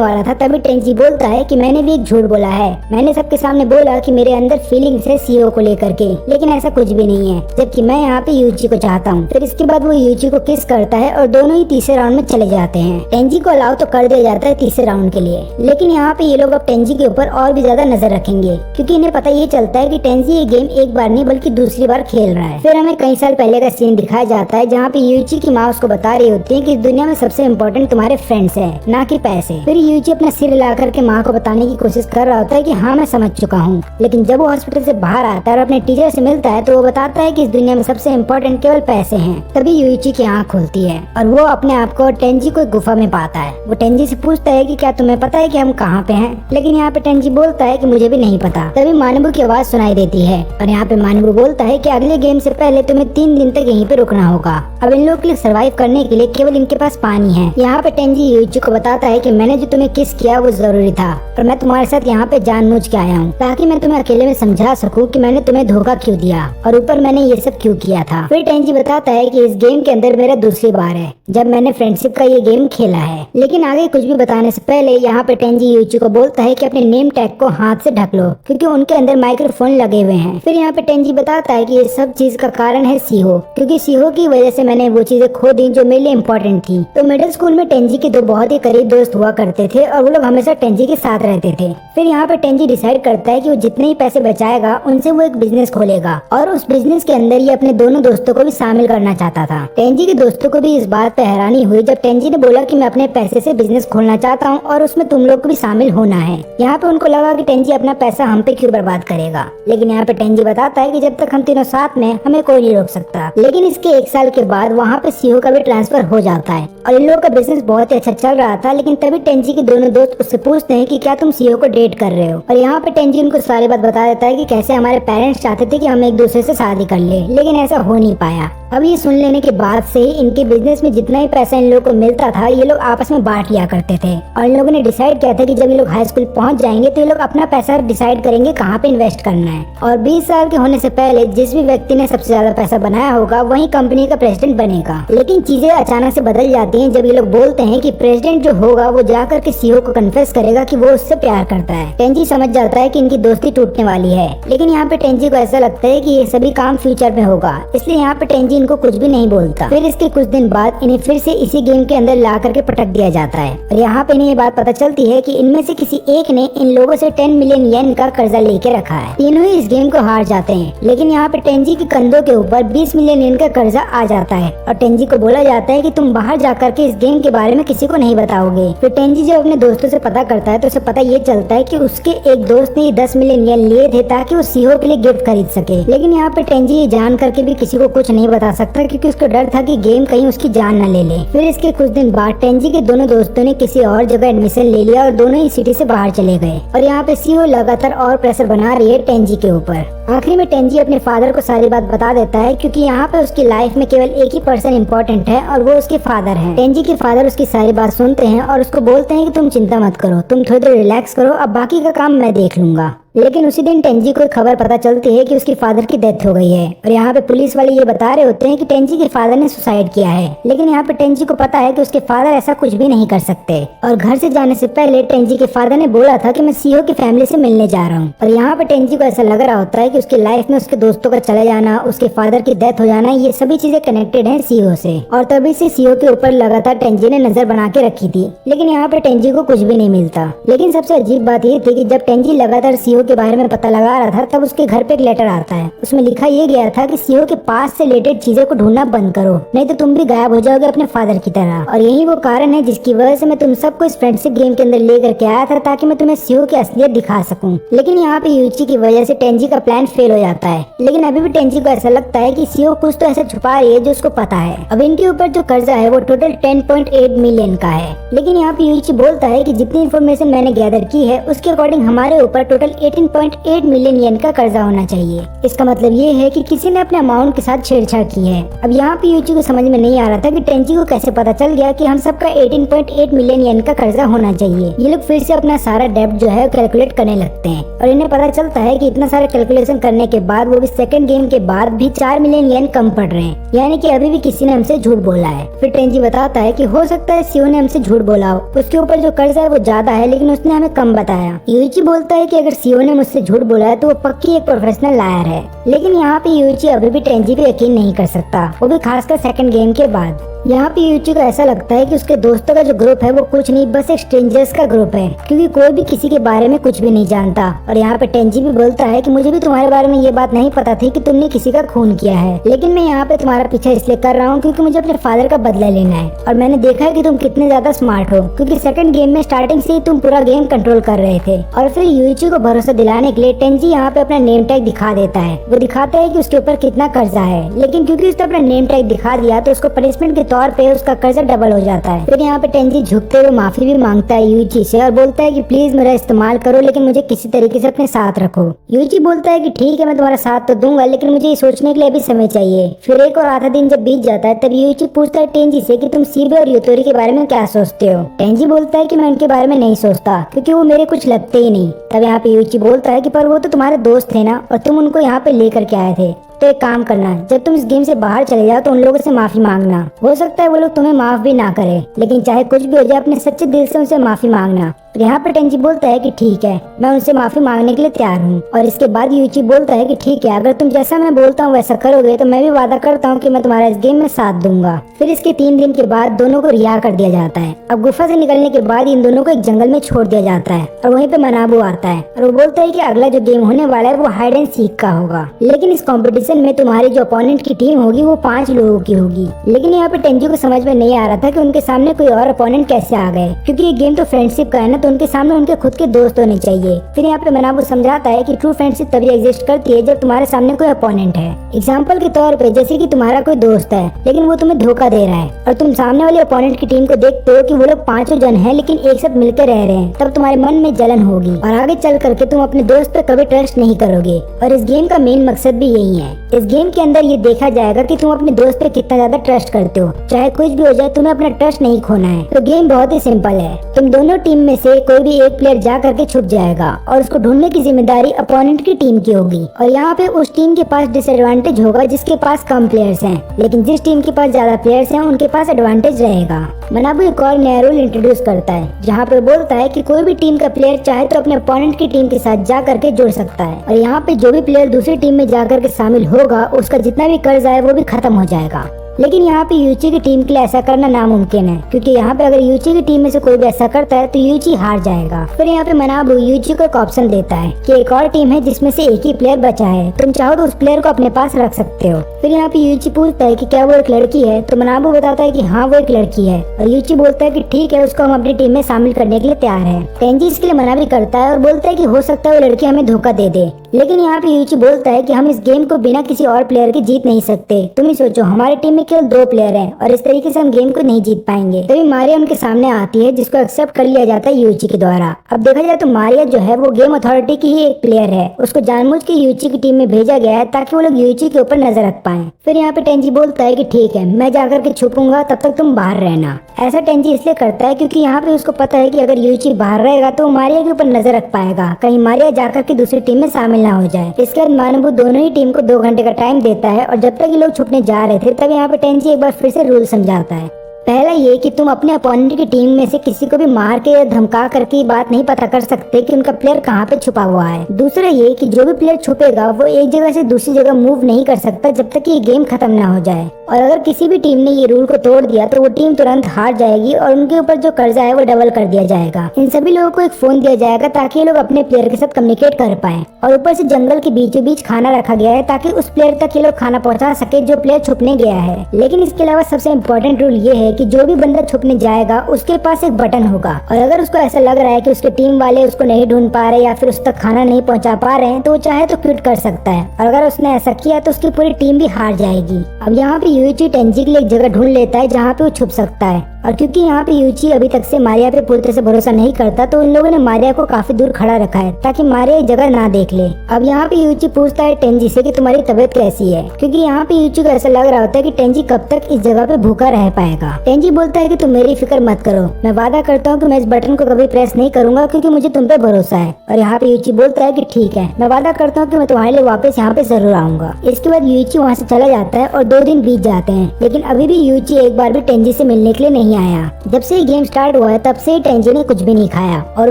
वाला था तभी टेंजी बोलता है कि मैंने भी एक झूठ बोला है, मैंने सबके सामने बोला कि मेरे अंदर फीलिंग्स है सीओ को लेकर के, लेकिन ऐसा कुछ भी नहीं है, जबकि मैं यहाँ पे यूची को चाहता हूँ। फिर इसके बाद वो यूची को किस करता है और दोनों ही तीसरे राउंड में चले जाते हैं। टेंजी को अलाउ तो कर दिया जाता है तीसरे राउंड के लिए, लेकिन यहाँ पे ये लोग अब टेंजी के ऊपर और भी ज्यादा नजर रखेंगे, क्योंकि इन्हें पता ये चलता है कि टेंजी ये गेम एक बार नहीं बल्कि दूसरी बार खेल रहा है। फिर हमें कई साल पहले का सीन दिखाया जाता है जहाँ पे यूची की माँ उसको बता रही होती है कि इस दुनिया में सबसे इम्पोर्टेंट तुम्हारे फ्रेंड्स है, ना कि पैसे। फिर यूची अपना सिर हिला करके माँ को बताने की कोशिश कर रहा होता है कि हाँ मैं समझ चुका हूँ, लेकिन जब वो हॉस्पिटल से बाहर आता है और अपने टीचर से मिलता है तो वो बताता है कि इस दुनिया में सबसे इम्पोर्टेंट केवल पैसे हैं। तभी यूची की आँख खुलती है और वो अपने आप को टेंजी को एक गुफा में पाता है। वो टेंजी से पूछता है कि क्या तुम्हें पता है कि हम कहाँ पे हैं, लेकिन यहाँ पे टेंजी बोलता है कि मुझे भी नहीं पता। तभी मानबू की आवाज सुनाई देती है और यहाँ पे मानबू बोलता है कि अगले गेम से पहले तुम्हें 3 दिन तक यहीं पे रुकना होगा। अब इन लोगों के लिए सर्वाइव करने के लिए केवल इनके पास पानी है। यहाँ पे टेंजी यूची को बताता है कि मैंने जो तुम्हें किस किया वो जरूरी था, और मैं तुम्हारे साथ यहाँ पे जानबूझ के आया हूँ ताकि मैं तुम्हें अकेले में समझा सकूँ कि मैंने तुम्हें धोखा क्यों दिया और ऊपर मैंने ये सब क्यों किया था। फिर टेंजी बताता है कि इस गेम के अंदर मेरा दूसरी बार है जब मैंने फ्रेंडशिप का ये गेम खेला है। लेकिन आगे कुछ भी बताने से पहले यहाँ पे टेंजी यूची को बोलता है कि अपने नेम टैग को हाथ से ढक लो, क्योंकि उनके अंदर माइक्रोफोन लगे हुए हैं। फिर यहाँ पे टेंजी बताता है कि ये सब चीज का कारण है सीहो, क्योंकि सीहो की वजह से मैंने वो चीजें खो दी जो मेरे लिए इम्पोर्टेंट थी। तो मिडिल स्कूल में टेंजी के 2 बहुत ही करीब दोस्त हुआ करते थे और वो लोग हमेशा टेंजी के साथ रहते थे। फिर यहाँ पे टेंजी डिसाइड करता है कि वो जितने ही पैसे बचाएगा उनसे वो एक बिजनेस खोलेगा, और उस बिजनेस के अंदर ये अपने दोनों दोस्तों को भी शामिल करना चाहता था। टेंजी के दोस्तों को भी इस बात पे हैरानी हुई जब टेंजी ने बोला कि मैं अपने पैसे से बिजनेस खोलना चाहता हूँ और उसमें तुम लोग को भी शामिल होना है। यहाँ पे उनको लगा कि टेंजी अपना पैसा हम पे क्यों बर्बाद करेगा, लेकिन यहाँ पे टेंजी बताता है कि जब तक हम तीनों साथ में हमें कोई नहीं रोक सकता। लेकिन इसके 1 साल के बाद वहाँ पे सीओ का भी ट्रांसफर हो जाता है और इन लोगों का बिजनेस बहुत ही अच्छा चल रहा था। लेकिन तभी टेंजी के दोनों दोस्त उससे पूछते हैं कि क्या तुम सीओ को डेट कर रहे हो, और यहाँ पे टेंजी उनको सारी बात बता देता है कि कैसे हमारे पेरेंट्स चाहते थे कि हम एक दूसरे से शादी कर ले, लेकिन ऐसा हो नहीं पाया। अब ये सुन लेने के बाद से ही इनके बिजनेस में जितना ही पैसा इन लोगों को मिलता था ये लोग आपस में बांट लिया करते थे, और इन लोगों ने डिसाइड किया था कि जब ये लोग हाई स्कूल पहुंच जाएंगे तो ये लोग अपना पैसा डिसाइड करेंगे कहाँ पे इन्वेस्ट करना है, और 20 साल के होने से पहले जिस भी व्यक्ति ने सबसे ज्यादा पैसा बनाया होगा वही कंपनी का प्रेसिडेंट बनेगा। लेकिन चीजें अचानक से बदल जाती हैं जब ये लोग बोलते हैं कि प्रेसिडेंट जो होगा वो जाकर के सीओ को कन्फेस करेगा कि वो उससे प्यार करता है। टेंजी समझ जाता है कि इनकी दोस्ती टूटने वाली है, लेकिन यहाँ पे टेंजी को ऐसा लगता है कि ये सभी काम फ्यूचर में होगा, इसलिए यहाँ पे टेंजी इनको कुछ भी नहीं बोलता। फिर इसके कुछ दिन बाद इन्हें फिर से इसी गेम के अंदर ला करके पटक दिया जाता है और यहाँ पे इन्हें ये बात पता चलती है कि इनमें से किसी एक ने इन लोगों से 10 मिलियन येन का कर्जा लेके रखा है। तीनों ही इस गेम को हार जाते हैं, लेकिन यहाँ पे टेंजी के कंधों के ऊपर 20 मिलियन येन का कर्जा आ जाता है और टेंजी को बोला जाता है कि तुम बाहर जाकर के इस गेम के बारे में किसी को नहीं बताओगे। फिर टेंजी जब अपने दोस्तों से पता करता है तो उसे पता ये चलता है कि उसके एक दोस्त ने 10 मिलियन येन लिए थे ताकि वो सीहो के लिए गिफ्ट खरीद सके। लेकिन यहाँ पे टेंजी ये जान करके भी किसी को कुछ नहीं बता सकता क्योंकि उसको डर था कि गेम कहीं उसकी जान न ले ले। फिर इसके कुछ दिन बाद टेंजी के दोनों दोस्तों ने किसी और जगह एडमिशन ले लिया और दोनों ही सिटी से बाहर चले गए और यहाँ पे सीहो लगातार और प्रेशर बना रही है टेंजी के ऊपर। आखिरी में टेंजी अपने फादर को सारी बात बता देता है क्योंकि यहाँ पे उसकी लाइफ में केवल एक ही पर्सन इम्पोर्टेंट है और वो उसके फादर है। टेंजी के फादर उसकी सारी बात सुनते हैं और उसको बोलते हैं कि तुम चिंता मत करो, तुम थोड़ी देर रिलैक्स करो, अब बाकी का काम मैं देख लूंगा। लेकिन उसी दिन टेंजी को खबर पता चलती है कि उसके फादर की डेथ हो गई है और यहाँ पे पुलिस वाले ये बता रहे होते हैं कि टेंजी के फादर ने सुसाइड किया है। लेकिन यहाँ पे टेंजी को पता है कि उसके फादर ऐसा कुछ भी नहीं कर सकते और घर से जाने से पहले टेंजी के फादर ने बोला था कि मैं सीहो की फैमिली से मिलने जा रहा हूँ। और यहाँ पे टेंजी को ऐसा लग रहा होता है कि उसकी लाइफ में उसके दोस्तों का चला जाना, उसके फादर की डेथ हो जाना, ये सभी चीजें कनेक्टेड है सीहो से और तभी से सीहो के ऊपर लगातार टेंजी ने नजर बना के रखी थी। लेकिन यहाँ पे टेंजी को कुछ भी नहीं मिलता। लेकिन सबसे अजीब बात ये थी कि जब टेंजी लगातार सीहो के बारे में पता लगा रहा था तब उसके घर पे एक लेटर आता है। उसमें लिखा ये गया था कि सीहो के पास से रिलेटेड चीजों को ढूंढना बंद करो, नहीं तो तुम भी गायब हो जाओगे अपने फादर की तरह। और यही वो कारण है जिसकी वजह से मैं तुम सबको इस फ्रेंडशिप गेम के अंदर लेकर के आया था ताकि मैं तुम्हें सीहो की असलियत दिखा सकूं। लेकिन यहाँ पे यूची की वजह से टेंजी का प्लान फेल हो जाता है। लेकिन अभी भी टेंजी को ऐसा लगता है कि सीहो कुछ तो ऐसा छुपा रही है जो उसको पता है। अब इनके ऊपर जो कर्जा है वो टोटल 10.8 मिलियन का है। लेकिन यहाँ पे यूची बोलता है कि जितनी इन्फॉर्मेशन मैंने गैदर की है उसके अकॉर्डिंग हमारे ऊपर टोटल 18.8 मिलियन येन का कर्जा होना चाहिए। इसका मतलब ये है कि किसी ने अपने अमाउंट के साथ छेड़छाड़ की है। अब यहाँ पे यूची को समझ में नहीं आ रहा था कि टेंजी को कैसे पता चल गया कि हम सबका 18.8 मिलियन येन का कर्जा होना चाहिए। ये लोग फिर से अपना सारा डेब्ट जो है कैलकुलेट करने लगते हैं और इन्हें पता चलता है कि इतना सारा कैलकुलेशन करने के बाद वो भी सेकंड गेम के बाद भी 4 मिलियन येन कम पड़ रहे हैं, यानी कि अभी भी किसी ने हमसे झूठ बोला है। फिर टेंजी बताता है कि हो सकता है सीहो ने हमसे झूठ बोला हो, उसके ऊपर जो कर्जा है वो ज्यादा है लेकिन उसने हमें कम बताया। यूची बोलता है कि अगर सीहो ने मुझसे झूठ बोला है तो वो पक्की एक प्रोफेशनल लायर है। लेकिन यहाँ पे यूची अभी भी टेंजी पे यकीन नहीं कर सकता, वो भी खासकर सेकंड गेम के बाद। यहाँ पे यूची को ऐसा लगता है कि उसके दोस्तों का जो ग्रुप है वो कुछ नहीं बस एक स्ट्रेंजर्स का ग्रुप है, क्योंकि कोई भी किसी के बारे में कुछ भी नहीं जानता। और यहाँ पे टेंजी भी बोलता है कि मुझे भी तुम्हारे बारे में ये बात नहीं पता थी कि तुमने किसी का खून किया है, लेकिन मैं यहाँ पे तुम्हारा पीछा इसलिए कर रहा हूँ क्योंकि मुझे अपने फादर का बदला लेना है और मैंने देखा है कि तुम कितने ज्यादा स्मार्ट हो, क्योंकि सेकंड गेम में स्टार्टिंग से ही तुम पूरा गेम कंट्रोल कर रहे थे। और फिर यूची को भरोसा दिलाने के लिए टेंजी यहाँ पे अपना नेम टैग दिखा देता है। वो दिखाता है कि उसके ऊपर कितना कर्जा है, लेकिन क्योंकि उसने अपना नेम टैग दिखा दिया तो उसको पनिशमेंट के तौर पे उसका कर्जा डबल हो जाता है। फिर यहाँ पे टेंजी झुकते हुए माफी भी मांगता है यूची से और बोलता है कि प्लीज मेरा इस्तेमाल करो लेकिन मुझे किसी तरीके से अपने साथ रखो। यूची बोलता है कि ठीक है मैं तुम्हारा साथ तो दूंगा लेकिन मुझे ये सोचने के लिए अभी समय चाहिए। फिर एक और आधा दिन जब बीत जाता है तब यूची पूछता है टेंजी से कि तुम सीबे और यूतोरी के बारे में क्या सोचते हो। टेंजी बोलता है कि मैं उनके बारे में नहीं सोचता क्योंकि वो मेरे कुछ लगते ही नहीं। तब यहाँ पे यूची बोलता है कि पर वो तो तुम्हारे दोस्त थे ना और तुम उनको यहाँ पे लेकर के आए थे, तो एक काम करना, जब तुम इस गेम से बाहर चले जाओ तो उन लोगों से माफी मांगना। हो सकता है वो लोग तुम्हें माफ भी ना करे, लेकिन चाहे कुछ भी हो जाए अपने सच्चे दिल से उनसे माफी मांगना। यहाँ पर टेंजी बोलता है कि ठीक है मैं उनसे माफी मांगने के लिए तैयार हूँ। और इसके बाद यूची बोलता है कि ठीक है अगर तुम जैसा मैं बोलता हूँ वैसा करोगे तो मैं भी वादा करता हूँ कि मैं तुम्हारा इस गेम में साथ दूंगा। फिर इसके 3 दिन के बाद दोनों को रिहा कर दिया जाता है। अब गुफा से निकलने के बाद इन दोनों को एक जंगल में छोड़ दिया जाता है और वहीं पे मनाबू आता है और वो बोलता है कि अगला जो गेम होने वाला है वो हाइड एंड सीक का होगा, लेकिन इस कॉम्पिटिशन में तुम्हारी जो अपोनेंट की टीम होगी वो 5 लोगों की होगी। लेकिन यहाँ पे टेंजी को समझ में नहीं आ रहा था कि उनके सामने कोई और अपोनेंट कैसे आ गए, क्योंकि ये गेम तो फ्रेंडशिप का है ना, तो उनके सामने उनके खुद के दोस्त होने चाहिए। फिर यहाँ पे मनाबू समझाता है कि ट्रू फ्रेंडशिप तभी एग्जिस्ट करती है जब तुम्हारे सामने कोई अपोनेंट है। एग्जाम्पल के तौर पे जैसे कि तुम्हारा कोई दोस्त है लेकिन वो तुम्हें धोखा दे रहा है और तुम सामने वाले अपोनेंट की टीम को देखते हो कि वो लोग 5 जन हैं लेकिन एक साथ मिलकर रह रहे हैं, तब तुम्हारे मन में जलन होगी और आगे चल करके तुम अपने दोस्त पे कभी ट्रस्ट नहीं करोगे। और इस गेम का मेन मकसद भी यही है। इस गेम के अंदर ये देखा जाएगा कि तुम अपने दोस्त पे कितना ज्यादा ट्रस्ट करते हो, चाहे कुछ भी हो जाए तुम्हें अपना ट्रस्ट नहीं खोना है। तो गेम बहुत ही सिंपल है, तुम दोनों टीम में से कोई भी एक प्लेयर जा करके छुप जाएगा और उसको ढूंढने की जिम्मेदारी अपोनेंट की टीम की होगी। और यहाँ पे उस टीम के पास डिसएडवांटेज होगा जिसके पास कम प्लेयर्स हैं, लेकिन जिस टीम के पास ज्यादा प्लेयर्स हैं उनके पास एडवांटेज रहेगा। मनाबू एक और नया रूल इंट्रोड्यूस करता है जहाँ पे बोलता है कि कोई भी टीम का प्लेयर चाहे तो अपने अपोनेंट की टीम के साथ जा करके जुड़ सकता है और यहाँ पे जो भी प्लेयर दूसरी टीम में जा करके शामिल हो होगा उसका जितना भी कर्ज आए वो भी खत्म हो जाएगा। लेकिन यहाँ पे यूची की टीम के लिए ऐसा करना नामुमकिन है, क्योंकि यहाँ पे अगर यूची की टीम में से कोई भी ऐसा करता है तो यूची हार जाएगा। फिर यहाँ पे मनाबू यूची को एक ऑप्शन देता है कि एक और टीम है जिसमें से एक ही प्लेयर बचा है, तुम चाहो तो उस प्लेयर को अपने पास रख सकते हो। फिर यहाँ पे यूची पूछता है कि क्या वो एक लड़की है, तो मनाबू बताता है कि हाँ वो एक लड़की है, और यूची बोलता है कि ठीक है, उसको हम अपनी टीम में शामिल करने के लिए तैयार है। टेंजी इसके लिए मना भी करता है और बोलता है कि हो सकता है वो लड़की हमें धोखा दे दे, लेकिन यहाँ पे यूची बोलता है कि हम इस गेम को बिना किसी और प्लेयर के जीत नहीं सकते। तुम ही सोचो, हमारी टीम में केवल 2 प्लेयर हैं और इस तरीके से हम गेम को नहीं जीत पाएंगे। तभी मारिया उनके सामने आती है, जिसको एक्सेप्ट कर लिया जाता है यूची के द्वारा। अब देखा जाए तो मारिया जो है वो गेम अथॉरिटी की ही एक प्लेयर है, उसको जानबूझ के यूची की टीम में भेजा गया है ताकि वो लोग यूची के ऊपर नजर रख पाए। फिर यहाँ पे टेंजी बोलता है कि ठीक है, मैं जाकर के छुपूंगा, तब तक तुम बाहर रहना। ऐसा टेंजी इसलिए करता है क्योंकि यहाँ पे उसको पता है कि अगर यूची बाहर रहेगा तो मारिया के ऊपर नजर रख पाएगा, कहीं मारिया जाकर के दूसरी टीम में शामिल ना हो जाए। इसके बाद मानबू दोनों ही टीम को 2 घंटे का टाइम देता है, और जब तक ये लोग छुपने जा रहे थे तब यहाँ पे टेंजी एक बार फिर से रूल समझाता है। पहला ये कि तुम अपने अपोनेंट की टीम में से किसी को भी मार के या धमका करके ये बात नहीं पता कर सकते कि उनका प्लेयर कहाँ पे छुपा हुआ है। दूसरा ये कि जो भी प्लेयर छुपेगा वो एक जगह से दूसरी जगह मूव नहीं कर सकता जब तक ये गेम खत्म ना हो जाए, और अगर किसी भी टीम ने ये रूल को तोड़ दिया तो वो टीम तुरंत हार जाएगी और उनके ऊपर जो कर्जा है वो डबल कर दिया जाएगा। इन सभी लोगों को एक फोन दिया जाएगा ताकि ये लोग अपने प्लेयर के साथ कम्युनिकेट कर पाए, और ऊपर से जंगल के बीचों बीच खाना रखा गया है ताकि उस प्लेयर तक ये लोग खाना पहुंचा सके जो प्लेयर छुपने गया है। लेकिन इसके अलावा सबसे इम्पोर्टेंट रूल ये है कि जो भी बंदा छुपने जाएगा उसके पास एक बटन होगा, और अगर उसको ऐसा लग रहा है कि उसके टीम वाले उसको नहीं ढूंढ पा रहे या फिर उस तक खाना नहीं पहुंचा पा रहे हैं तो वो चाहे तो क्विट कर सकता है, और अगर उसने ऐसा किया तो उसकी पूरी टीम भी हार जाएगी। अब यहाँ पे यूची टेंजी के लिए एक जगह ढूंढ लेता है जहाँ पे वो छुप सकता है, और क्योंकि यहाँ पे यूची अभी तक से मारिया पे पूरी तरह से भरोसा नहीं करता तो उन लोगों ने मारिया को काफी दूर खड़ा रखा है ताकि मारिया ये जगह ना देख ले। अब यहाँ पे यूची पूछता है टेंजी से कि तुम्हारी तबीयत कैसी है, क्योंकि यहाँ पे यूची को ऐसा लग रहा होता है कि टेंजी कब तक इस जगह पे भूखा रह पाएगा। टेंजी बोलता है कि तुम मेरी फिक्र मत करो, मैं वादा करता हूँ कि मैं इस बटन को कभी प्रेस नहीं करूंगा क्योंकि मुझे तुम पे भरोसा है। और यहाँ पे यूची बोलता है कि ठीक है, मैं वादा करता हूँ कि मैं तुम्हारे लिए वापस यहाँ पे जरूर आऊंगा। इसके बाद यूची वहाँ से चला जाता है और 2 दिन बीत जाते हैं, लेकिन अभी भी यूची एक बार भी टेंजी से मिलने के लिए नहीं आया। जब से गेम स्टार्ट हुआ है तब से टेंजी ने कुछ भी नहीं खाया, और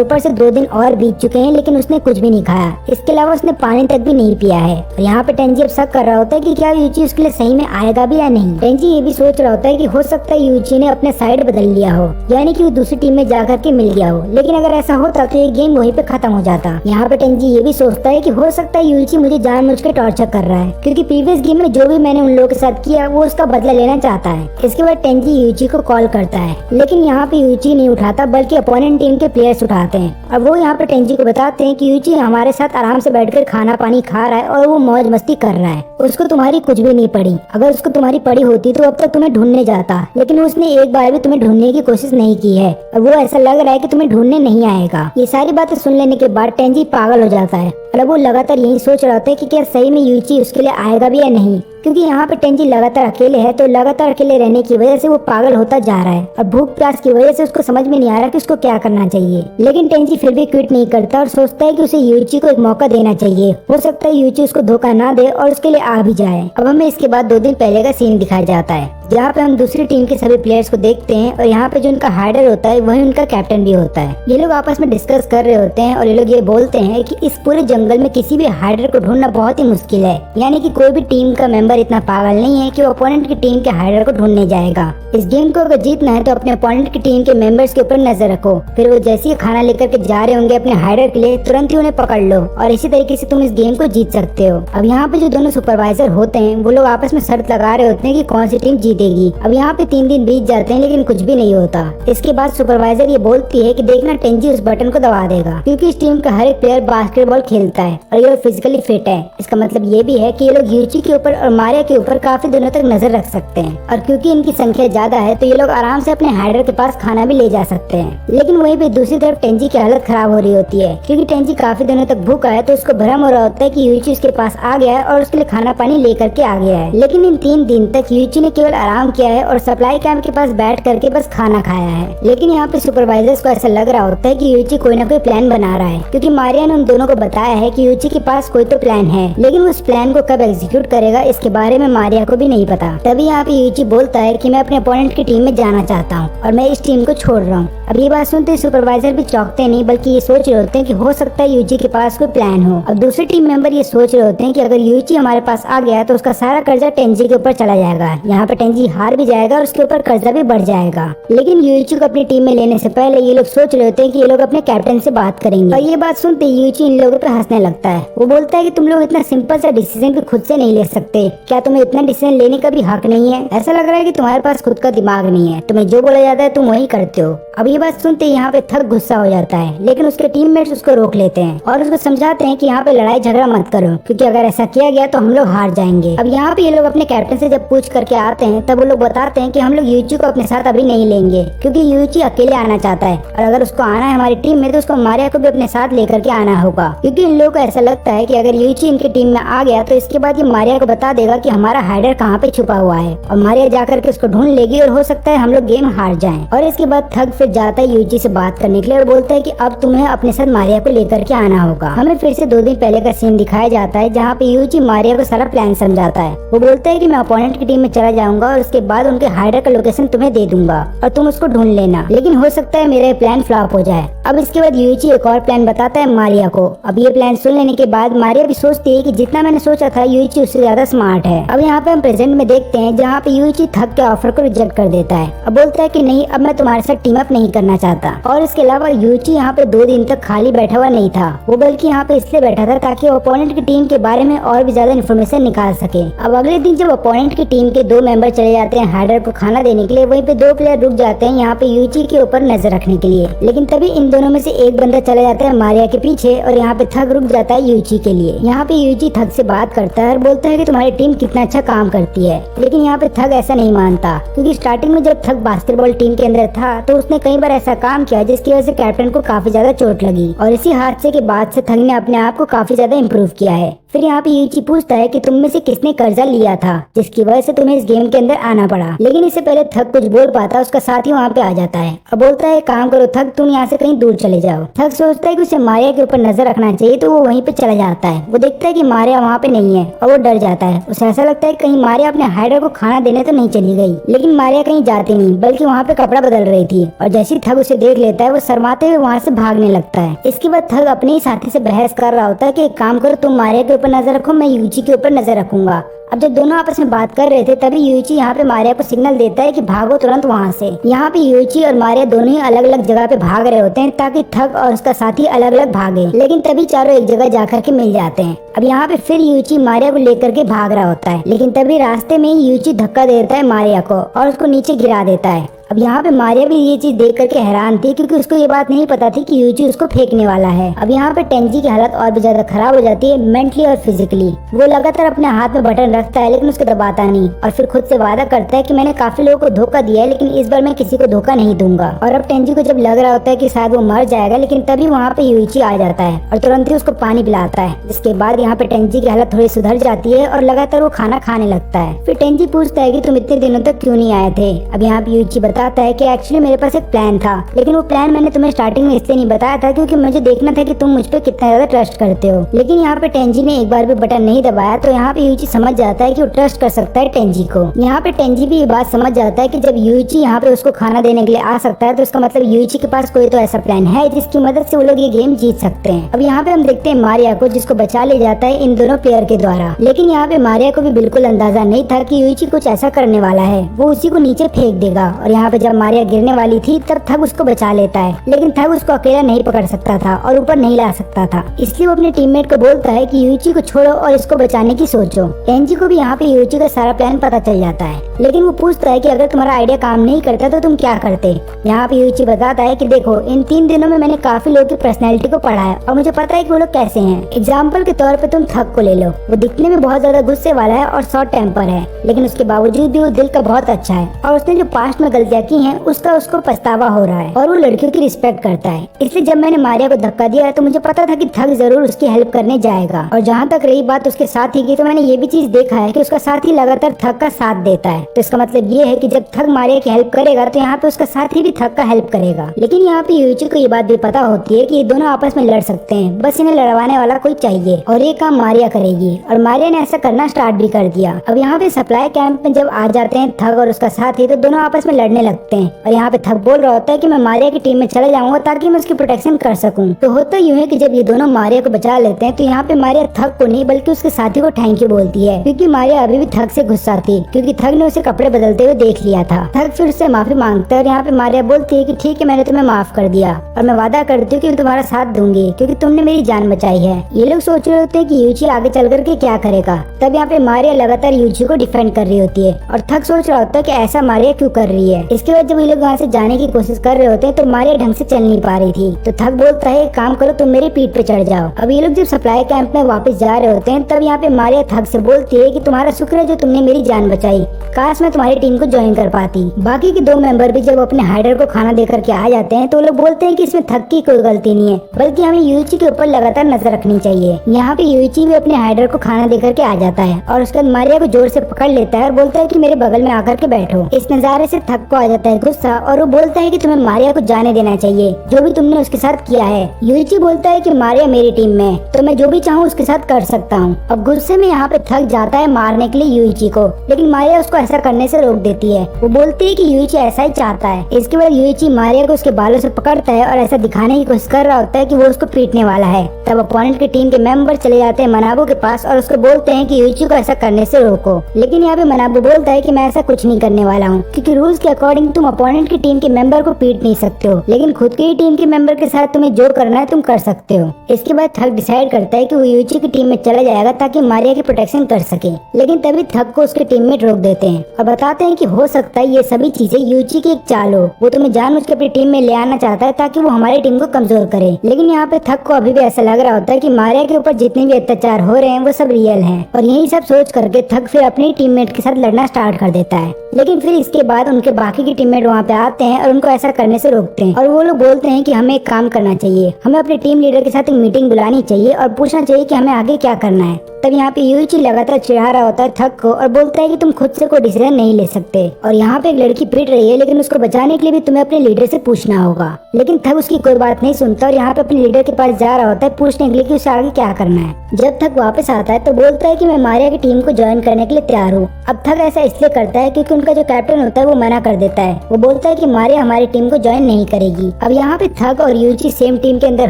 ऊपर से 2 दिन और बीत चुके हैं लेकिन उसने कुछ भी नहीं खाया। इसके अलावा उसने पानी तक भी नहीं पिया है। और यहाँ पे टेंजी अब शक कर रहा होता है कि क्या यूची उसके लिए सही में आएगा भी या नहीं। टेंजी ये भी सोच रहा होता है कि हो सकता है यूची ने अपने साइड बदल लिया हो, यानी कि वो दूसरी टीम में जाकर के मिल गया हो, लेकिन अगर ऐसा होता तो ये गेम वहीं पे खत्म हो जाता। यहाँ पे टेंजी ये भी सोचता है कि हो सकता है यूची मुझे जानबूझ के टॉर्चर कर रहा है, क्योंकि प्रीवियस गेम में जो भी मैंने उन लोगों के साथ किया वो उसका बदला लेना चाहता है। इसके बाद टेंजी यूची को कॉल करता है, लेकिन यहाँ पे यूची नहीं उठाता बल्कि अपोनेंट टीम के प्लेयर्स उठाते हैं, और वो यहाँ पे टेंजी को बताते हैं कि यूची हमारे साथ आराम से बैठकर खाना पानी खा रहा है और वो मौज मस्ती कर रहा है, उसको तुम्हारी कुछ भी नहीं पड़ी। अगर उसको तुम्हारी पड़ी होती तो अब तक तुम्हें ढूंढने जाता, लेकिन उसने एक बार भी तुम्हें ढूंढने की कोशिश नहीं की है, और वो ऐसा लग रहा है कि तुम्हें ढूंढने नहीं आएगा। ये सारी बातें सुन लेने के बाद टेंजी पागल हो जाता है, और वो लगातार यही सोच रहा था कि क्या सही में यूची उसके लिए आएगा भी या नहीं, क्योंकि यहाँ पे टेंजी लगातार अकेले है, तो लगातार अकेले रहने की वजह से वो पागल होता जा रहा है, और भूख प्यास की वजह से उसको समझ में नहीं आ रहा कि उसको क्या करना चाहिए। लेकिन टेंजी फिर भी क्विट नहीं करता और सोचता है कि उसे यूची को एक मौका देना चाहिए, हो सकता है यूची उसको धोखा ना दे और उसके लिए आ भी जाए। अब हमें इसके बाद 2 दिन पहले का सीन दिखाया जाता है, जहाँ पे हम दूसरी टीम के सभी प्लेयर्स को देखते हैं, और यहाँ पे जो उनका हाइडर होता है वही उनका कैप्टन भी होता है। ये लोग आपस में डिस्कस कर रहे होते हैं और ये लोग ये बोलते हैं कि इस पूरे जंगल में किसी भी हाइडर को ढूंढना बहुत ही मुश्किल है, यानी कि कोई भी टीम का मेंबर इतना पागल नहीं है कि वो अपोनेंट की टीम के हाइडर को ढूंढने जाएगा। इस गेम को अगर जीतना है तो अपने अपोनेंट की टीम के मेंबर्स के ऊपर नजर रखो, फिर वो जैसे ही खाना लेकर के जा रहे होंगे अपने हाइडर के लिए तुरंत ही उन्हें पकड़ लो, और इसी तरीके से तुम इस गेम को जीत सकते हो। अब यहाँ पे जो दोनों सुपरवाइजर होते हैं वो लोग आपस में शर्त लगा रहे होते हैं कि कौन सी टीम जीतेगी। अब यहाँ पे 3 दिन बीत जाते हैं लेकिन कुछ भी नहीं होता। इसके बाद सुपरवाइजर ये बोलती है कि देखना टेंजी उस बटन को दबा देगा, क्योंकि इस टीम का हर एक प्लेयर बास्केटबॉल खेलता है और ये लोग फिजिकली फिट है। इसका मतलब ये भी है कि ये लोग यूची के ऊपर और मारिया के ऊपर काफी दिनों तक नजर रख सकते हैं, और क्योंकि इनकी संख्या ज्यादा है तो ये लोग आराम से अपने हाइडर के पास खाना भी ले जा सकते हैं। लेकिन वहीं पे दूसरी तरफ टेंजी की हालत खराब हो रही होती है, क्योंकि टेंजी काफी दिनों तक भूखा है, तो उसको भ्रम हो रहा होता है कि यूची उसके पास आ गया है और उसके लिए खाना पानी लेकर के आ गया है। लेकिन इन 3 दिन तक यूची ने केवल आराम किया है और सप्लाई कैंप के पास बैठ करके बस खाना खाया है। लेकिन यहाँ पे सुपरवाइजर्स को ऐसा लग रहा होता है कि यूची कोई ना कोई प्लान बना रहा है, क्योंकि मारिया ने उन दोनों को बताया है कि यूची के पास कोई तो प्लान है, लेकिन उस प्लान को कब एग्जीक्यूट करेगा इसके बारे में मारिया को भी नहीं पता। तभी यहाँ पे यूची बोलता है कि मैं अपने अपोनेंट की टीम में जाना चाहता हूँ और मैं इस टीम को छोड़ रहा हूँ। अब ये बात सुनते सुपरवाइजर भी चौंकते नहीं, बल्कि ये सोच रहे होते हैं कि हो सकता है यूची के पास कोई प्लान हो। अब दूसरे टीम मेंबर ये सोच रहे होते हैं कि अगर यूची हमारे पास आ गया तो उसका सारा कर्जा टेंजी के ऊपर चला जाएगा, यहाँ पे टेंजी हार भी जाएगा और उसके ऊपर कर्जा भी बढ़ जाएगा। लेकिन यूची को अपनी टीम में लेने से पहले ये लोग सोच रहे होते हैं कि ये लोग अपने कैप्टन से बात करेंगे। और ये बात सुनते यूची इन लोगों पे हंसने लगता है। वो बोलता है कि तुम लोग इतना सिंपल सा डिसीजन भी खुद से नहीं ले सकते, क्या तुम्हें इतना डिसीजन लेने का भी हक नहीं है? ऐसा लग रहा है कि तुम्हारे पास खुद का दिमाग नहीं है, तुम्हें जो बोला जाता है तुम वही करते हो। अब ये बात सुनते यहाँ पे थक गुस्सा हो जाता है, लेकिन उसके टीममेट्स उसको रोक लेते हैं और उसको समझाते हैं कि यहाँ पे लड़ाई झगड़ा मत करो, क्योंकि अगर ऐसा किया गया तो हम लोग हार जाएंगे। अब यहाँ पे ये लोग अपने कैप्टन से जब पूछ करके आते हैं तब वो लोग बताते हैं कि हम लोग यूची को अपने साथ अभी नहीं लेंगे, क्योंकि यूची अकेले आना चाहता है और अगर उसको आना है हमारी टीम में तो उसको मारिया को भी अपने साथ लेकर के आना होगा, क्योंकि इन लोगों को ऐसा लगता है कि अगर यूची इनकी टीम में आ गया तो इसके बाद ये मारिया को बता देगा कि हमारा हाइडर कहाँ पे छुपा हुआ है और मारिया जाकर के उसको ढूंढ लेगी और हो सकता है हम लोग गेम हार जाएं। और इसके बाद थग फिर जाता है यूची से बात करने के लिए और बोलता है कि अब तुम्हें अपने साथ मारिया को लेकर के आना होगा। हमें फिर से 2 दिन पहले का सीन दिखाया जाता है जहाँ पे यूची मारिया को सारा प्लान समझाता है। वो बोलता है कि मैं अपोनेंट की टीम में चला जाऊंगा और उसके बाद उनके हाइडर का लोकेशन तुम्हें दे दूंगा और तुम उसको ढूंढ लेना, लेकिन हो सकता है मेरा प्लान फ्लॉप हो जाए। अब इसके बाद यूची एक और प्लान बताता है मारिया को। अब ये प्लान सुन लेने के बाद मारिया भी सोचती है कि जितना मैंने सोचा था यूची उससे ज्यादा स्मार्ट है। अब यहाँ पे हम प्रेजेंट में देखते हैं जहाँ पे यूची थक के ऑफर को रिजेक्ट कर देता है। अब बोलता है कि नहीं, अब मैं तुम्हारे साथ टीम अप नहीं करना चाहता। और इसके अलावा यूची यहाँ पे 2 दिन तक खाली बैठा हुआ नहीं था, वो बल्कि यहाँ पे इसलिए बैठा था ताकि वो अपोनेंट की टीम के बारे में और भी ज्यादा इन्फॉर्मेशन निकाल सके। अब अगले दिन जब अपोनेंट की टीम के 2 मेंबर चले जाते हैं हाइडर को खाना देने के लिए, वहीं पे 2 प्लेयर रुक जाते हैं यहाँ पे यूची के ऊपर नजर रखने के लिए। लेकिन तभी इन दोनों में से एक बंदा चला जाता है मारिया के पीछे और यहाँ पे थक रुक जाता है यूची के लिए। यहाँ पे यूची थक से बात करता है और बोलता है कि तुम्हारी टीम कितना अच्छा काम करती है, लेकिन यहाँ पे थक ऐसा नहीं मानता, क्योंकि स्टार्टिंग में जब थक बास्केटबॉल टीम के अंदर था तो उसने कई बार ऐसा काम किया जिसकी वजह से कैप्टन को काफी ज्यादा चोट लगी और इसी हादसे के बाद से थक ने अपने आप को काफी ज्यादा इम्प्रूव किया है। फिर यहाँ पे यूची पूछता है कि तुम में से किसने कर्जा लिया था जिसकी वजह से तुम्हें इस गेम के अंदर आना पड़ा, लेकिन इससे पहले थक कुछ बोल पाता उसका साथी वहाँ पे आ जाता है और बोलता है काम करो थक, तुम यहाँ से कहीं दूर चले जाओ। थक सोचता है कि उसे मारिया के ऊपर नजर रखना चाहिए तो वो वहीं पे चला जाता है। वो देखता है कि मारिया वहाँ पे नहीं है और वो डर जाता है। उसे ऐसा लगता है कहीं मारिया अपने हाइडर को खाना देने तो नहीं चली गई, लेकिन मारिया कहीं जाती नहीं बल्कि वहाँ पे कपड़ा बदल रही थी और जैसे ही थक उसे देख लेता है वो शर्माते हुए वहाँ से भागने लगता है। इसके बाद थक अपने ही साथी से बहस कर रहा होता है कि एक काम करो, तुम मारिया के ऊपर नजर रखो, मैं यूची के ऊपर नजर रखूंगा। अब जब दोनों आपस में बात कर रहे थे तभी यूची यहाँ पे मारिया को सिग्नल देता है कि भागो तुरंत वहाँ से। यहाँ पे यूची और मारिया दोनों ही अलग अलग जगह पे भाग रहे होते हैं ताकि थक और उसका साथी अलग अलग भागे, लेकिन तभी चारों एक जगह जाकर के मिल जाते हैं। अब यहाँ पे फिर यूची मारिया को लेकर के भाग रहा होता है, लेकिन तभी रास्ते में ही यूची धक्का देता है मारिया को और उसको नीचे गिरा देता है। अब यहाँ पे मारिया भी ये चीज देख करके हैरान थी, क्योंकि उसको ये बात नहीं पता थी कि यूची उसको फेंकने वाला है। अब यहाँ पे टेंजी की हालत और भी ज्यादा खराब हो जाती है मेंटली और फिजिकली। वो लगातार अपने हाथ में बटन रखता है लेकिन उसको दबाता नहीं और फिर खुद से वादा करता है कि मैंने काफी लोगों को धोखा दिया है लेकिन इस बार मैं किसी को धोखा नहीं दूंगा। और अब टेंजी को जब लग रहा होता है कि शायद वो मर जाएगा, लेकिन तभी वहाँ पे यूची आ जाता है और तुरंत ही उसको पानी पिलाता है, जिसके बाद यहाँ पे टेंजी की हालत थोड़ी सुधर जाती है और लगातार वो खाना खाने लगता है। फिर टेंजी पूछता है कि तुम इतने दिनों तक क्यों नहीं आए थे। अब यहाँ पे यूची बताता है कि एक्चुअली मेरे पास एक प्लान था, लेकिन वो प्लान मैंने तुम्हें स्टार्टिंग में इसलिए नहीं बताया था क्योंकि मुझे देखना था कि तुम मुझ पे कितना ज्यादा ट्रस्ट करते हो। लेकिन यहाँ पे टेंजी ने एक बार भी बटन नहीं दबाया तो यहाँ पे यूची समझ जाता है कि वो ट्रस्ट कर सकता है टेंजी को। यहाँ पे टेंजी भी ये बात समझ जाता है कि जब यूची यहाँ पे उसको खाना देने के लिए आ सकता है तो उसका मतलब यूची के पास कोई तो ऐसा प्लान है जिसकी मदद से वो लोग ये गेम जीत सकते हैं। अब यहाँ पे हम देखते हैं मारिया को, जिसको बचा ले जाता है इन दोनों प्लेयर के द्वारा, लेकिन यहाँ पे मारिया को भी बिल्कुल अंदाजा नहीं था कि यूची कुछ ऐसा करने वाला है, वो उसी को नीचे फेंक देगा। और यहाँ पे जब मारिया गिरने वाली थी तब थग उसको बचा लेता है, लेकिन थग उसको अकेला नहीं पकड़ सकता था और ऊपर नहीं ला सकता था, इसलिए वो अपने टीममेट को बोलता है कि यूची को छोड़ो और इसको बचाने की सोचो। टेंजी को भी यहाँ पे यूची का सारा प्लान पता चल जाता है, लेकिन वो पूछता है कि अगर तुम्हारा आइडिया काम नहीं करता तो तुम क्या करते। यहाँ पे यूची बताता है कि देखो, इन 3 दिनों में मैंने काफी लोगों की पर्सनैलिटी को पढ़ा है और मुझे पता है कि वो लोग कैसे हैं। एग्जाम्पल के तौर पे तुम थग को ले लो, वो दिखने में बहुत ज्यादा गुस्से वाला है और शॉर्ट टेम्पर है, लेकिन उसके बावजूद भी वो दिल का बहुत अच्छा है और उसने जो पास्ट में गलतियाँ की हैं उसका उसको पछतावा हो रहा है और वो लड़कियों की रिस्पेक्ट करता है। इसलिए जब मैंने मारिया को धक्का दिया तो मुझे पता था कि थग जरूर उसकी हेल्प करने जाएगा। और जहाँ तक रही बात उसके साथी की, तो मैंने ये भी चीज देखा है कि उसका साथी लगातार थग का साथ देता है तो इसका मतलब ये है कि जब थक मारिया की हेल्प करेगा तो यहाँ पे उसका साथी भी थक का हेल्प करेगा। लेकिन यहाँ पे यूइची को ये बात भी पता होती है कि ये दोनों आपस में लड़ सकते हैं, बस इन्हें लड़वाने वाला कोई चाहिए और ये काम मारिया करेगी। और मारिया ने ऐसा करना स्टार्ट भी कर दिया। अब यहाँ पे सप्लाई कैंप में जब आ जाते हैं थक और उसका साथी तो दोनों आपस में लड़ने लगते हैं। और यहाँ पे थक बोल रहा होता है कि मैं मारिया की टीम में चला जाऊंगा ताकि मैं उसकी प्रोटेक्शन कर सकूं। तो होता यूं है कि जब ये दोनों मारिया को बचा लेते हैं तो यहाँ पे मारिया थक को नहीं बल्कि उसके साथी को थैंक यू बोलती है, क्योंकि मारिया अभी भी थक से गुस्सा थी क्योंकि थक ने उसे कपड़े बदलते हुए देख लिया था। थक फिर उससे माफी मांगता है और यहाँ पे मारिया बोलती है कि ठीक है, मैंने तुम्हें माफ कर दिया और मैं वादा करती हूँ कि मैं तुम्हारा साथ दूंगी क्योंकि तुमने मेरी जान बचाई है। ये लोग सोच रहे होते हैं कि यूची आगे चल करके क्या करेगा। तब यहाँ पे मारिया लगातार यूची को डिफेंड कर रही होती है और थक सोच रहा होता है कि ऐसा मारिया क्यों कर रही है। इसके बाद जब ये लोग वहाँ से जाने की कोशिश कर रहे होते हैं तो मारिया ढंग से चल नहीं पा रही थी। तो थक बोलता है एक काम करो, तुम मेरी पीठ पे चढ़ जाओ। अब ये लोग जब सप्लाई कैंप में वापस जा रहे होते हैं तब यहाँ पे मारिया थक से बोलती है कि तुम्हारा शुक्र है जो तुमने मेरी जान बचाई, काश मैं तुम्हारी टीम को ज्वाइन कर पाती। बाकी के दो मेंबर भी जब अपने हाइडर को खाना दे करके आ जाते हैं तो वो लोग बोलते हैं कि इसमें थक की कोई गलती नहीं है, बल्कि हमें यूइची के ऊपर लगातार नजर रखनी चाहिए। यहाँ पे यूइची भी अपने हाइडर को खाना दे करके आ जाता है और उसके बाद मारिया को जोर से पकड़ लेता है और बोलता है कि मेरे बगल में आकर के बैठो। इस नजारे से थक को आ जाता है गुस्सा और वो बोलता है कि तुम्हें मारिया को जाने देना चाहिए, जो भी तुमने उसके साथ किया है। यूइची बोलता है कि मारिया मेरी टीम में, तो मैं जो भी चाहूँ उसके साथ कर सकता हूँ। अब गुस्से में यहाँ पे थक जाता है मारने के लिए यूइची को, लेकिन मारिया उसको ऐसा करने से रोक देती है। वो बोलती है कि यूइची ऐसा ही चाहता है। इसके बाद यूइची मारिया को उसके बालों से पकड़ता है और ऐसा दिखाने की कोशिश कर रहा होता है कि वो उसको पीटने वाला है। तब अपोनेंट की टीम के मेंबर चले जाते हैं मनाबू के पास और उसको बोलते हैं कि यूइची को ऐसा करने से रोको। लेकिन यहाँ पे मनाबू बोलता है कि मैं ऐसा कुछ नहीं करने वाला हूँ, क्योंकि रूल्स के अकॉर्डिंग तुम अपोनेंट की टीम के मेंबर को पीट नहीं सकते हो, लेकिन खुद की टीम के मेंबर के साथ तुम्हें जो करना है तुम कर सकते हो। इसके बाद थक डिसाइड करता है कि वो यूइची की टीम में चला जाएगा ताकि मारिया की प्रोटेक्शन कर सके। लेकिन तभी थक को उसके टीममेट रोक देते हैं और बताते हैं कि हो सकता है ये सभी चीजें यूइची की एक चाल हो, वो तुम्हें जानबूझ के अपनी टीम में ले आना चाहता है ताकि वो हमारी टीम को कमजोर करे। लेकिन यहाँ पे थक को अभी भी ऐसा लग रहा होता है कि मारिया के ऊपर जितने भी अत्याचार हो रहे हैं वो सब रियल हैं और यही सब सोच करके थक फिर अपनी टीममेट के साथ लड़ना स्टार्ट कर देता है। लेकिन फिर इसके बाद उनके बाकी के टीममेट वहाँ पे आते हैं और उनको ऐसा करने से रोकते हैं और वो लोग बोलते हैं कि हमें एक काम करना चाहिए, हमें अपने टीम लीडर के साथ एक मीटिंग बुलानी चाहिए और पूछना चाहिए कि हमें आगे क्या करना है। तब यहाँ पे यूइची लगातार चिढ़ा रहा होता है थक को और बोलता है कि तुम खुद से कोई डिसीजन नहीं ले सकते और यहाँ पे एक लड़की पीट रही है, लेकिन उसको बचाने के लिए भी तुम्हें अपने लीडर से पूछना होगा। लेकिन थक उसकी कोई बात नहीं सुनता और यहाँ पे अपने लीडर के पास जा रहा होता है पूछने के लिए कि उसे आगे क्या करना है। जब थक वापस आता है तो बोलता है कि मैं मारिया की टीम को ज्वाइन करने के लिए तैयार हूँ। अब थक ऐसा इसलिए करता है क्योंकि उनका जो कैप्टन होता है वो मना कर देता है। वो बोलता है कि मारिया हमारी टीम को ज्वाइन नहीं करेगी। अब यहाँ पे थक और यूइची सेम टीम के अंदर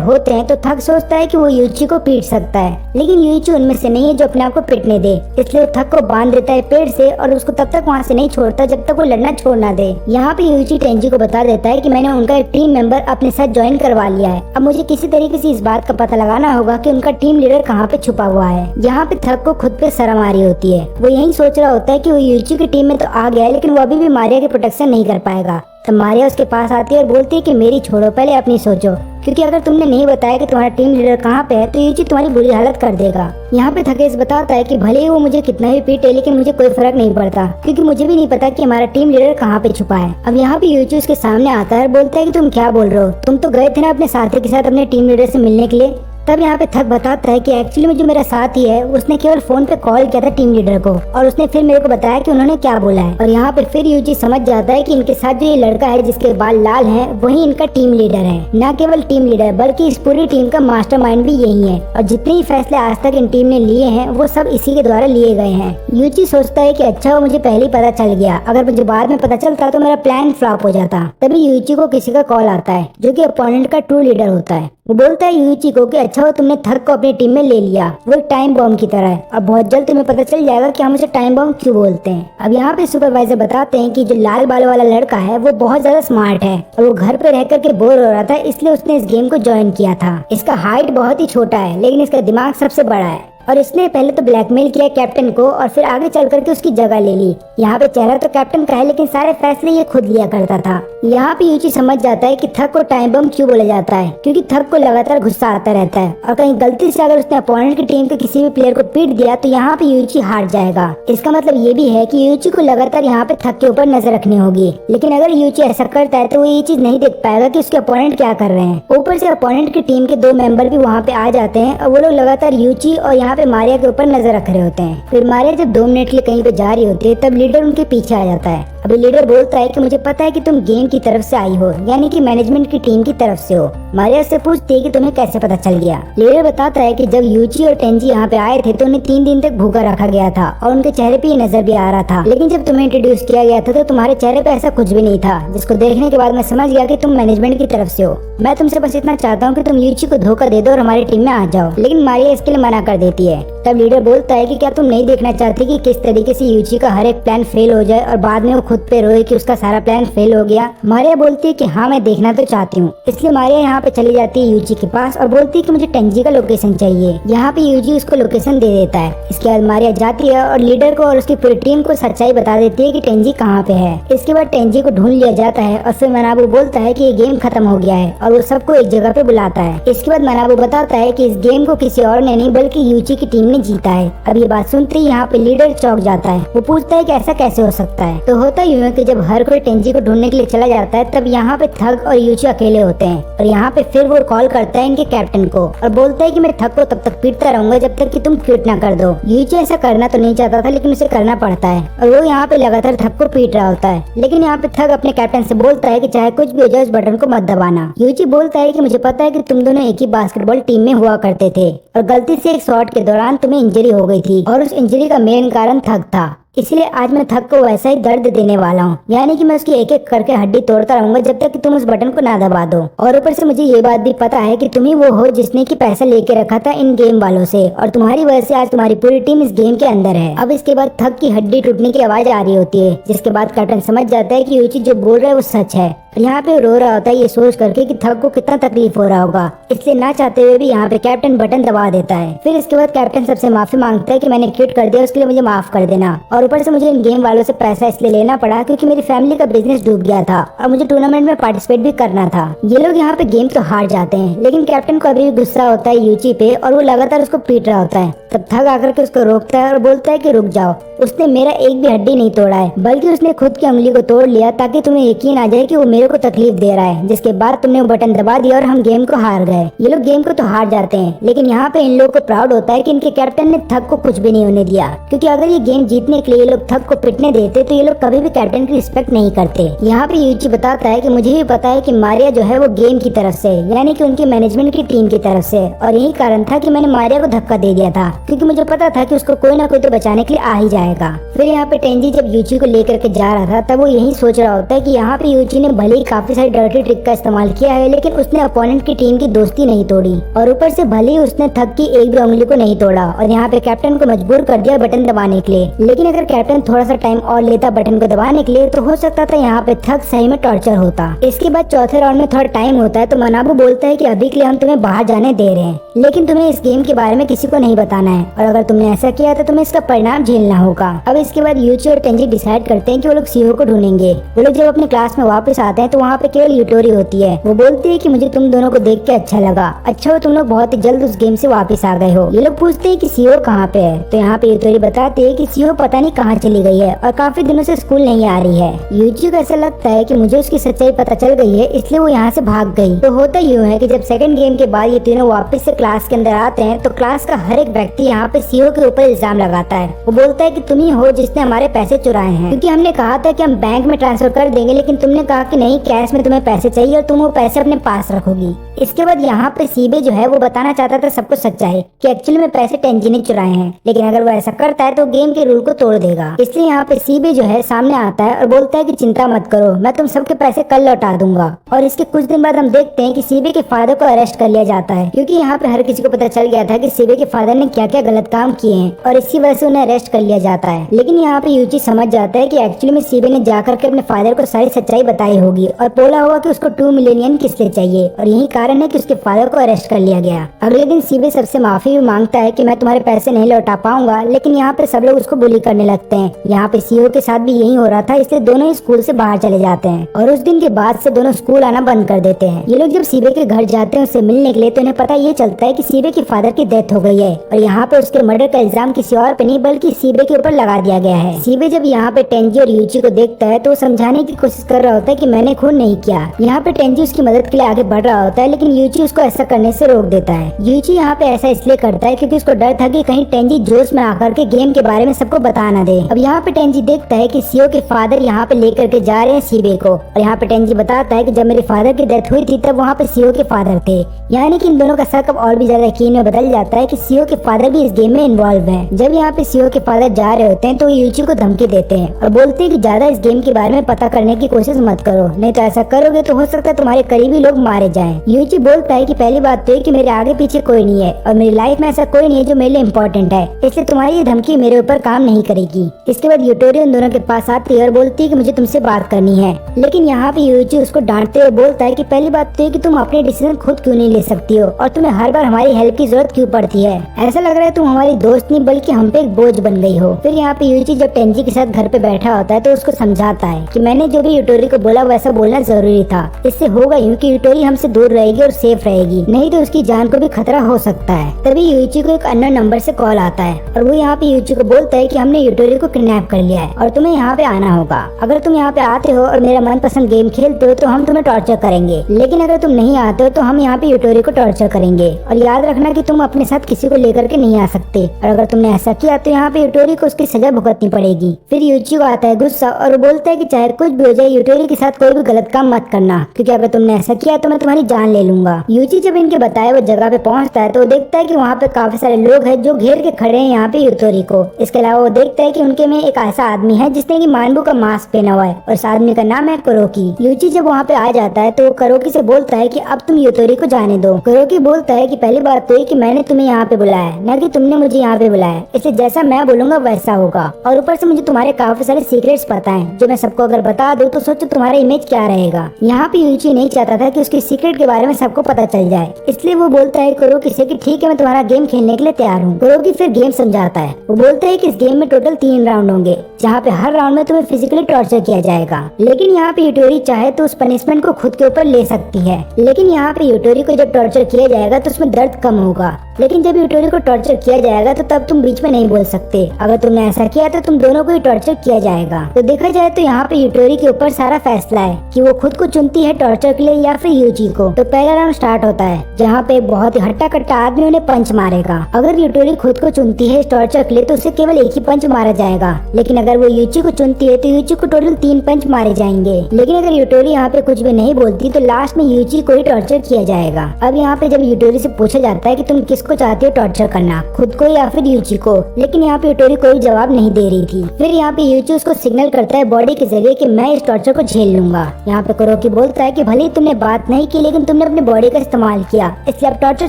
होते हैं तो थक सोचता है कि वो यूइची को पीट सकता है, लेकिन यूइची उनमें से नहीं है जो अपने आप को पिटने दे, इसलिए थक को बांध देता है पेड़ से और उसको तब तक वहाँ से नहीं छोड़ता जब तक वो लड़ना छोड़ ना दे। यहाँ पे यूइची टेंजी को बता देता है कि मैंने उनका एक टीम मेंबर अपने साथ ज्वाइन करवा लिया है। अब मुझे किसी तरीके से इस बात का पता लगाना होगा कि उनका टीम लीडर कहाँ पे छुपा हुआ है। यहाँ पे थक को खुद पे शर्म आ रही होती है। वो यही सोच रहा होता है कि वो यूइची की टीम में तो आ गया है, लेकिन वो अभी भी मारिया की प्रोटेक्शन नहीं कर पाएगा। तब मारिया उसके पास आती है और बोलती है कि मेरी छोड़ो, पहले अपनी सोचो, क्योंकि अगर तुमने नहीं बताया कि तुम्हारा टीम लीडर कहाँ पे है तो यूइची तुम्हारी बुरी हालत कर देगा। यहाँ पे थकेस बताता है कि भले ही वो मुझे कितना भी पीटे लेकिन मुझे कोई फर्क नहीं पड़ता, क्योंकि मुझे भी नहीं पता कि हमारा टीम लीडर कहाँ पे छुपा है। अब यहाँ पे यूइची उसके सामने आता है और बोलता है कि तुम क्या बोल रहे हो, तुम तो गए थे ना अपने साथी के साथ अपने टीम लीडर से मिलने के लिए। तब यहाँ पे थक बताता है कि एक्चुअली में जो मेरा साथी है उसने केवल फोन पे कॉल किया था टीम लीडर को और उसने फिर मेरे को बताया कि उन्होंने क्या बोला है। और यहाँ पे फिर यूजी समझ जाता है कि इनके साथ जो ये लड़का है जिसके बाल लाल हैं वही इनका टीम लीडर है। न केवल टीम लीडर बल्कि इस पूरी टीम का मास्टरमाइंड भी यही है और जितने ही फैसले आज तक इन टीम ने लिए हैं वो सब इसी के द्वारा लिए गए हैं। यूजी सोचता है कि अच्छा वो मुझे पहले ही पता चल गया, अगर मुझे बाद में पता चलता तो मेरा प्लान फ्लॉप हो जाता। तभी यूजी को किसी का कॉल आता है जो कि अपोनेंट का ट्रू लीडर होता है। वो बोलता है यूइची को कि अच्छा हो तुमने थक को अपनी टीम में ले लिया, वो एक टाइम बॉम्ब की तरह है, अब बहुत जल्द तुम्हें पता चल जाएगा कि हम उसे टाइम बॉम्ब क्यों बोलते हैं। अब यहाँ पे सुपरवाइजर बताते हैं कि जो लाल बालों वाला लड़का है वो बहुत ज्यादा स्मार्ट है और वो घर पे रह करके बोर हो रहा था, इसलिए उसने इस गेम को ज्वाइन किया था। इसका हाइट बहुत ही छोटा है लेकिन इसका दिमाग सबसे बड़ा है और इसने पहले तो ब्लैकमेल किया कैप्टन को और फिर आगे चल करके उसकी जगह ले ली। यहाँ पे चेहरा तो कैप्टन का है लेकिन सारे फैसले ये खुद लिया करता था। यहाँ पे यूची समझ जाता है कि थक को टाइम बम क्यों बोला जाता है, क्योंकि थक को लगातार गुस्सा आता रहता है और कहीं गलती से अगर उसने अपोनेंट की टीम के किसी भी प्लेयर को पीट दिया तो यहाँ पे यूची हार जाएगा। इसका मतलब ये भी है कि यूची को लगातार यहाँ पे थक के ऊपर नजर रखनी होगी, लेकिन अगर यूची ऐसा करता है तो वो ये चीज नहीं देख पाएगा कि उसके अपोनेंट क्या कर रहे हैं। ऊपर से अपोनेंट की टीम के 2 मेंबर भी वहाँ पे आ जाते हैं और वो लोग लगातार यूची और यहाँ पे मारिया के ऊपर नजर रख रहे होते हैं। फिर मारिया जब 2 मिनट के लिए कहीं पे जा रही होती है तब लीडर उनके पीछे आ जाता है। अभी लीडर बोलता है कि मुझे पता है कि तुम गेम की तरफ से आई हो, यानी कि मैनेजमेंट की टीम की तरफ से हो। मारिया से पूछती है कि तुम्हें कैसे पता चल गया। लीडर बताता है कि जब यूची और टेंजी यहाँ पे आए थे तो उन्हें 3 दिन तक भूखा रखा गया था और उनके चेहरे पे ये नजर भी आ रहा था, लेकिन जब तुम्हें इंट्रोड्यूस किया गया था तो तुम्हारे चेहरे पे ऐसा कुछ भी नहीं था, जिसको देखने के बाद मैं समझ गया कि तुम मैनेजमेंट की तरफ से हो। मैं तुमसे बस इतना चाहता हूँ कि तुम यूची को धोखा दे दो और हमारी टीम में आ जाओ, लेकिन मारिया इसके लिए मना कर देती है। तब लीडर बोलता है कि क्या तुम नहीं देखना चाहती कि किस तरीके से यूची का हर एक प्लान फेल हो जाए और बाद में वो खुद पे रोए कि उसका सारा प्लान फेल हो गया। मारिया बोलती है कि हाँ मैं देखना तो चाहती हूँ। इसलिए मारिया यहाँ पे चली जाती है यूची के पास और बोलती है कि मुझे टेंजी का लोकेशन चाहिए। यहाँ पे यूजी उसको लोकेशन दे देता है। इसके बाद मारिया जाती है और लीडर को और उसकी पूरी टीम को सच्चाई बता देती है कि टेंजी कहाँ पे है। इसके बाद टेंजी को ढूंढ लिया जाता है और फिर मनाबू बोलता है कि ये गेम खत्म हो गया है और वो सबको एक जगह पे बुलाता है। इसके बाद मनाबू बताता है कि इस गेम को किसी और ने नहीं बल्कि यूची की टीम ने जीता है। अब ये बात सुनते ही यहाँ पे लीडर चौंक जाता है। वो पूछता है कि ऐसा कैसे हो सकता है। तो होता यूं है कि जब हर कोई टेंजी को ढूंढने के लिए चला जाता है तब यहाँ पे थग और यूची अकेले होते हैं और यहाँ पे फिर वो कॉल करता है इनके कैप्टन को और बोलता है कि मैं थग को तब तक पीटता रहूंगा जब तक कि तुम क्विट ना कर दो। यूची ऐसा करना तो नहीं चाहता था लेकिन उसे करना पड़ता है और वो यहाँ पे लगातार थग को पीट रहा होता है। लेकिन यहाँ पे थग अपने कैप्टन से बोलता है कि चाहे कुछ भी हो जाए उस बटन को मत दबाना। यूची बोलता है कि मुझे पता है कि तुम दोनों एक ही बास्केटबॉल टीम में हुआ करते थे और गलती से एक शॉट के दौरान तुम्हें इंजरी हो गई थी और उस इंजरी का मेन कारण थग था, इसलिए आज मैं थग को वैसा ही दर्द देने वाला हूँ, यानी कि मैं उसकी एक एक करके हड्डी तोड़ता रहूंगा जब तक कि तुम उस बटन को ना दबा दो। और ऊपर से मुझे ये बात भी पता है कि तुम ही वो हो जिसने की पैसा लेके रखा था इन गेम वालों से और तुम्हारी वजह से आज तुम्हारी पूरी टीम इस गेम के अंदर है। अब इसके बाद थग की हड्डी टूटने की आवाज आ रही होती है, जिसके बाद कैप्टन समझ जाता है कि यूची जो बोल रहा है वो सच है। यहाँ पे रो रहा होता है ये सोच करके कि थग को कितना तकलीफ हो रहा होगा, इसलिए ना चाहते हुए भी यहाँ पे कैप्टन बटन दबा देता है। फिर इसके बाद कैप्टन सबसे माफी मांगता है कि मैंने क्विट कर दिया, उसके लिए मुझे माफ कर देना। और ऊपर से मुझे इन गेम वालों से पैसा इसलिए लेना पड़ा क्योंकि मेरी फैमिली का बिजनेस डूब गया था और मुझे टूर्नामेंट में पार्टिसिपेट भी करना था। ये लोग यहाँ पे गेम तो हार जाते हैं, लेकिन कैप्टन को अभी भी गुस्सा होता है यूची पे और वो लगातार उसको पीट रहा होता है। तब थग आकर के उसको रोकता है और बोलता है कि रुक जाओ, उसने मेरा एक भी हड्डी नहीं तोड़ा है, बल्कि उसने खुद की उंगली को तोड़ लिया ताकि तुम्हें यकीन आ जाए कि वो मेरे को तकलीफ दे रहा है, जिसके बाद तुमने वो बटन दबा दिया और हम गेम को हार गए। ये लोग गेम को तो हार जाते हैं, लेकिन यहाँ पे इन लोगों को प्राउड होता है कि इनके कैप्टन ने थग को कुछ भी नहीं होने दिया, क्योंकि अगर ये गेम जीतने के लिए ये लोग थग को पिटने देते तो ये लोग कभी भी कैप्टन की रिस्पेक्ट नहीं करते। यहाँ पे यूची बताता है कि मुझे भी पता है कि मारिया जो है वो गेम की तरफ से, यानी कि उनकी मैनेजमेंट की टीम की तरफ से, और यही कारण था कि मैंने मारिया को धक्का दे दिया था, क्योंकि मुझे पता था कि उसको कोई ना कोई तो बचाने के लिए आ ही जाएगा। फिर यहाँ पे टेंजी जब यूची को लेकर के जा रहा था तब वो यही सोच रहा होता है कि यहाँ पे यूची ने भले ही काफी सारी डर्टी ट्रिक का इस्तेमाल किया है, लेकिन उसने अपोनेंट की टीम की दोस्ती नहीं तोड़ी और ऊपर से भले ही उसने थग की एक भी उंगली को नहीं तोड़ा और यहाँ पे कैप्टन को मजबूर कर दिया बटन दबाने के लिए। लेकिन अगर कैप्टन थोड़ा सा टाइम और लेता बटन को दबाने के लिए तो हो सकता था यहाँ पे थग सही में टॉर्चर होता। इसके बाद चौथे राउंड में थोड़ा टाइम होता है तो मनाबू बोलता है कि अभी के लिए हम तुम्हें बाहर जाने दे रहे हैं, लेकिन तुम्हें इस गेम के बारे में किसी को नहीं बताना है और अगर तुमने ऐसा किया तो तुम्हें इसका परिणाम झेलना होगा। अब इसके बाद यूची और टेंजी डिसाइड करते हैं कि वो लोग सीओ को ढूंढेंगे। वो लोग जब अपने क्लास में वापस आते हैं तो वहाँ पे केवल यूटोरी होती है। वो बोलती है कि मुझे तुम दोनों को देख के अच्छा लगा, अच्छा हो तुम लोग बहुत ही जल्द उस गेम से वापस आ गए हो। ये लोग पूछते हैं कि सीओ कहाँ पे है, तो यहाँ पे यूटोरी बताती है कि सीओ पता नहीं कहाँ चली गई है और काफी दिनों से स्कूल नहीं आ रही है। यूची को ऐसा लगता है कि मुझे उसकी सच्चाई पता चल गई है, इसलिए वो यहाँ से भाग गई। तो होता यूँ है कि जब सेकंड गेम के बाद ये तीनों वापस से क्लास के अंदर आते हैं तो क्लास का हर एक व्यक्ति यहाँ पे सीओ के ऊपर इल्जाम लगाता है। वो बोलता है कि तुम ही हो जिसने हमारे पैसे चुराए हैं, क्योंकि हमने कहा था कि हम बैंक में ट्रांसफर कर देंगे, लेकिन तुमने कहा कि नहीं कैश में तुम्हें पैसे चाहिए और तुम वो पैसे अपने पास रखोगी। इसके बाद यहाँ पे सीबे जो है वो बताना चाहता था सबको सच्चाई कि एक्चुअली में पैसे टेंजी ने चुराए हैं, लेकिन अगर वो ऐसा करता है तो गेम के रूल को तोड़ देगा। इसलिए यहाँ पे सीबे जो है सामने आता है और बोलता है कि चिंता मत करो, मैं तुम सबके पैसे कल लौटा दूंगा। और इसके कुछ दिन बाद हम देखते हैं कि सीबे के फादर को अरेस्ट कर लिया जाता है, क्योंकि यहाँ पे हर किसी को पता चल गया था कि सीबे के फादर ने क्या क्या गलत काम किए हैं और इसी वजह से उन्हें अरेस्ट कर लिया जाता है। लेकिन यहाँ पे यूची समझ जाता है कि एक्चुअली में सीबे ने जाकर के अपने फादर को सारी सच्चाई बताई होगी और बोला होगा कि उसको 2 मिलियन किस लिए चाहिए और यही कारण है कि उसके फादर को अरेस्ट कर लिया गया। अगले दिन सीबे सबसे माफी भी मांगता है कि मैं तुम्हारे पैसे नहीं लौटा पाऊंगा, लेकिन यहाँ पे सब लोग उसको बुली करने लगते हैं। यहाँ पे सीओ के साथ भी यही हो रहा था, इसलिए दोनों ही स्कूल से बाहर चले जाते हैं और उस दिन के बाद से दोनों स्कूल आना बंद कर देते हैं। ये लोग जब सीबे के घर जाते हैं उससे मिलने के लिए तो उन्हें पता ये चलता है कि सीबे के फादर की डेथ हो गई है और यहाँ पे उसके मर्डर का इल्जाम किसी और पे नहीं बल्कि सीबे के ऊपर लगा दिया गया है। सीबे जब यहाँ पे टेंजी और यूची को देखता है तो वो समझाने की कोशिश कर रहा होता है कि मैंने खून नहीं किया। यहाँ पे टेंजी उसकी मदद के लिए आगे बढ़ रहा होता है, लेकिन यूची उसको ऐसा करने से रोक देता है। यूची यहाँ पे ऐसा इसलिए करता है क्योंकि उसको डर था कि कहीं टेंजी जोश में आकर के गेम के बारे में सबको बता ना दे। अब यहाँ पे टेंजी देखता है कि सीओ के फादर यहाँ पे लेकर के जा रहे हैं सीबे को, और यहाँ पे टेंजी बताता है कि जब मेरे फादर की डेथ हुई थी तब वहाँ पे सीओ के फादर थे। यानी कि इन दोनों का शक अब और भी ज्यादा यकीन में बदल जाता है कि सीओ के फादर भी इस गेम में इन्वॉल्व है। जब यहाँ पे सीओ के फादर जा रहे होते हैं तो यूची को धमकी देते हैं और बोलते हैं कि ज्यादा इस गेम के बारे में पता करने की कोशिश मत करो, नहीं तो ऐसा करोगे तो हो सकता है तुम्हारे करीबी लोग मारे जाएं। यूची बोलता है कि पहली बात तो ये कि मेरे आगे पीछे कोई नहीं है और मेरी लाइफ में ऐसा कोई नहीं है जो मेरे लिए इम्पोर्टेंट है, इसलिए तुम्हारी ये धमकी मेरे ऊपर काम नहीं करेगी। इसके बाद यूटोरी उन दोनों के पास आती है और बोलती है कि मुझे तुमसे बात करनी है, लेकिन यहाँ पे यूची उसको डांटते हुए बोलता है कि पहली बात तो ये कि तुम अपने डिसीजन खुद क्यों नहीं ले सकती हो और तुम्हें हर बार हमारी हेल्प की जरूरत क्यों पड़ती है। ऐसा लग रहा है तुम हमारी दोस्त नहीं बल्कि हम पे एक बोझ बन गई हो। फिर यहाँ पे यूची जब टेंजी के साथ घर पे बैठा होता है तो उसको समझाता है कि मैंने जो भी यूटोरी को बोला वैसा बोलना जरूरी था, इससे होगा यूं कि यूटोरी हमसे दूर रहेगी और सेफ रहेगी, नहीं तो उसकी जान को भी खतरा हो सकता है। तभी यूची को एक अननोन नंबर से कॉल आता है और वो यहाँ पे यूची को बोलता है कि हमने यूटोरी को किडनैप कर लिया है और तुम्हें यहाँ पे आना होगा। अगर तुम यहाँ पे आते हो और मेरा मनपसंद गेम खेलते हो तो हम तुम्हें टॉर्चर करेंगे, लेकिन अगर तुम नहीं आते हो तो हम यहाँ पे यूटोरी को टॉर्चर करेंगे। और याद रखना कि तुम अपने साथ किसी को लेकर के नहीं आ सकते, और अगर तुमने ऐसा किया तो यहाँ पे यूटोरी को उसकी सजा भुगतनी पड़ेगी। फिर यूची को आता है गुस्सा और वो बोलता है कि चाहे कुछ भी हो जाए यूटोरी के साथ कोई भी गलत काम मत करना, क्योंकि अगर तुमने ऐसा किया तो मैं तुम्हारी जान ले लूंगा। यूची जब इनके बताए वो जगह पे पहुंचता है तो वो देखता है कि वहाँ पे काफी सारे लोग हैं जो घेर के खड़े हैं यहाँ पे यूटोरी को। इसके अलावा वो देखता है कि उनके में एक ऐसा आदमी है जिसने की मानबू का मास्क पहना हुआ है और इस आदमी का नाम है कुरोकी। यूची जब वहाँ पे आ जाता है तो वो कुरोकी से बोलता है कि अब तुम यूटोरी को जाने दो। कुरोकी बोलता है कि पहली बात तो ये कि मैंने तुम्हें यहाँ पे बुलाया है, न कि तुमने मुझे यहाँ पे बुलाया, इसलिए जैसा मैं बोलूंगा वैसा होगा। और ऊपर से मुझे तुम्हारे काफी सारे सीक्रेट्स पता है जो मैं सबको अगर बता दूं तो सोचो तुम्हारा इमेज क्या रहेगा। यहाँ पे यूची नहीं चाहता था कि उसके सीक्रेट के बारे में सबको पता चल जाए, इसलिए वो बोलता है कुरोकी से कि ठीक है मैं तुम्हारा गेम खेलने के लिए तैयार हूँ। कुरोकी फिर गेम समझाता है। वो बोलता है कि इस गेम में टोटल 3 राउंड होंगे जहाँ पे हर राउंड में तुम्हें फिजिकली टॉर्चर किया जाएगा, लेकिन यहाँ पे यूटोरी चाहे तो उस पनिशमेंट को खुद के ऊपर ले सकती है। लेकिन यहाँ पे यूटोरी को जब टॉर्चर किया जाएगा तो उसमें दर्द कम होगा, लेकिन जब यूटोरी को टॉर्चर किया जाएगा तो तब तुम बीच में नहीं बोल सकते। अगर तुमने ऐसा किया तो तुम दोनों को ही टॉर्चर किया जाएगा। तो देखा जाए तो यहाँ पे यूटोरी के ऊपर सारा फैसला है कि वो खुद को चुनती है टॉर्चर के लिए या फिर यूची को। तो पहला राउंड स्टार्ट होता है जहाँ पे बहुत ही हट्टा कट्टा आदमी उन्हें पंच मारेगा। अगर यूटोरी खुद को चुनती है टॉर्चर के लिए तो उसे केवल एक ही पंच मारा जाएगा, लेकिन अगर वो यूची को चुनती है तो यूची को टोटल 3 पंच मारे जाएंगे। लेकिन अगर यूटोरी यहाँ पे कुछ भी नहीं बोलती तो लास्ट में यूची को ही टॉर्चर किया जाएगा। अब यहाँ पे जब यूटोरी से पूछा जाता है कि तुम किसको चाहती हो टॉर्चर करना, खुद को या फिर यूची को, लेकिन यहाँ पे यूटोरी कोई जवाब नहीं दे रही थी। फिर यहाँ पे यूची उसको सिग्नल करता है बॉडी के जरिए कि मैं इस टॉर्चर को झेल लूंगा। यहाँ पे कुरोकी बोलता है कि भले ही तुमने बात नहीं की लेकिन तुमने अपनी बॉडी का इस्तेमाल किया, इसलिए अब टॉर्चर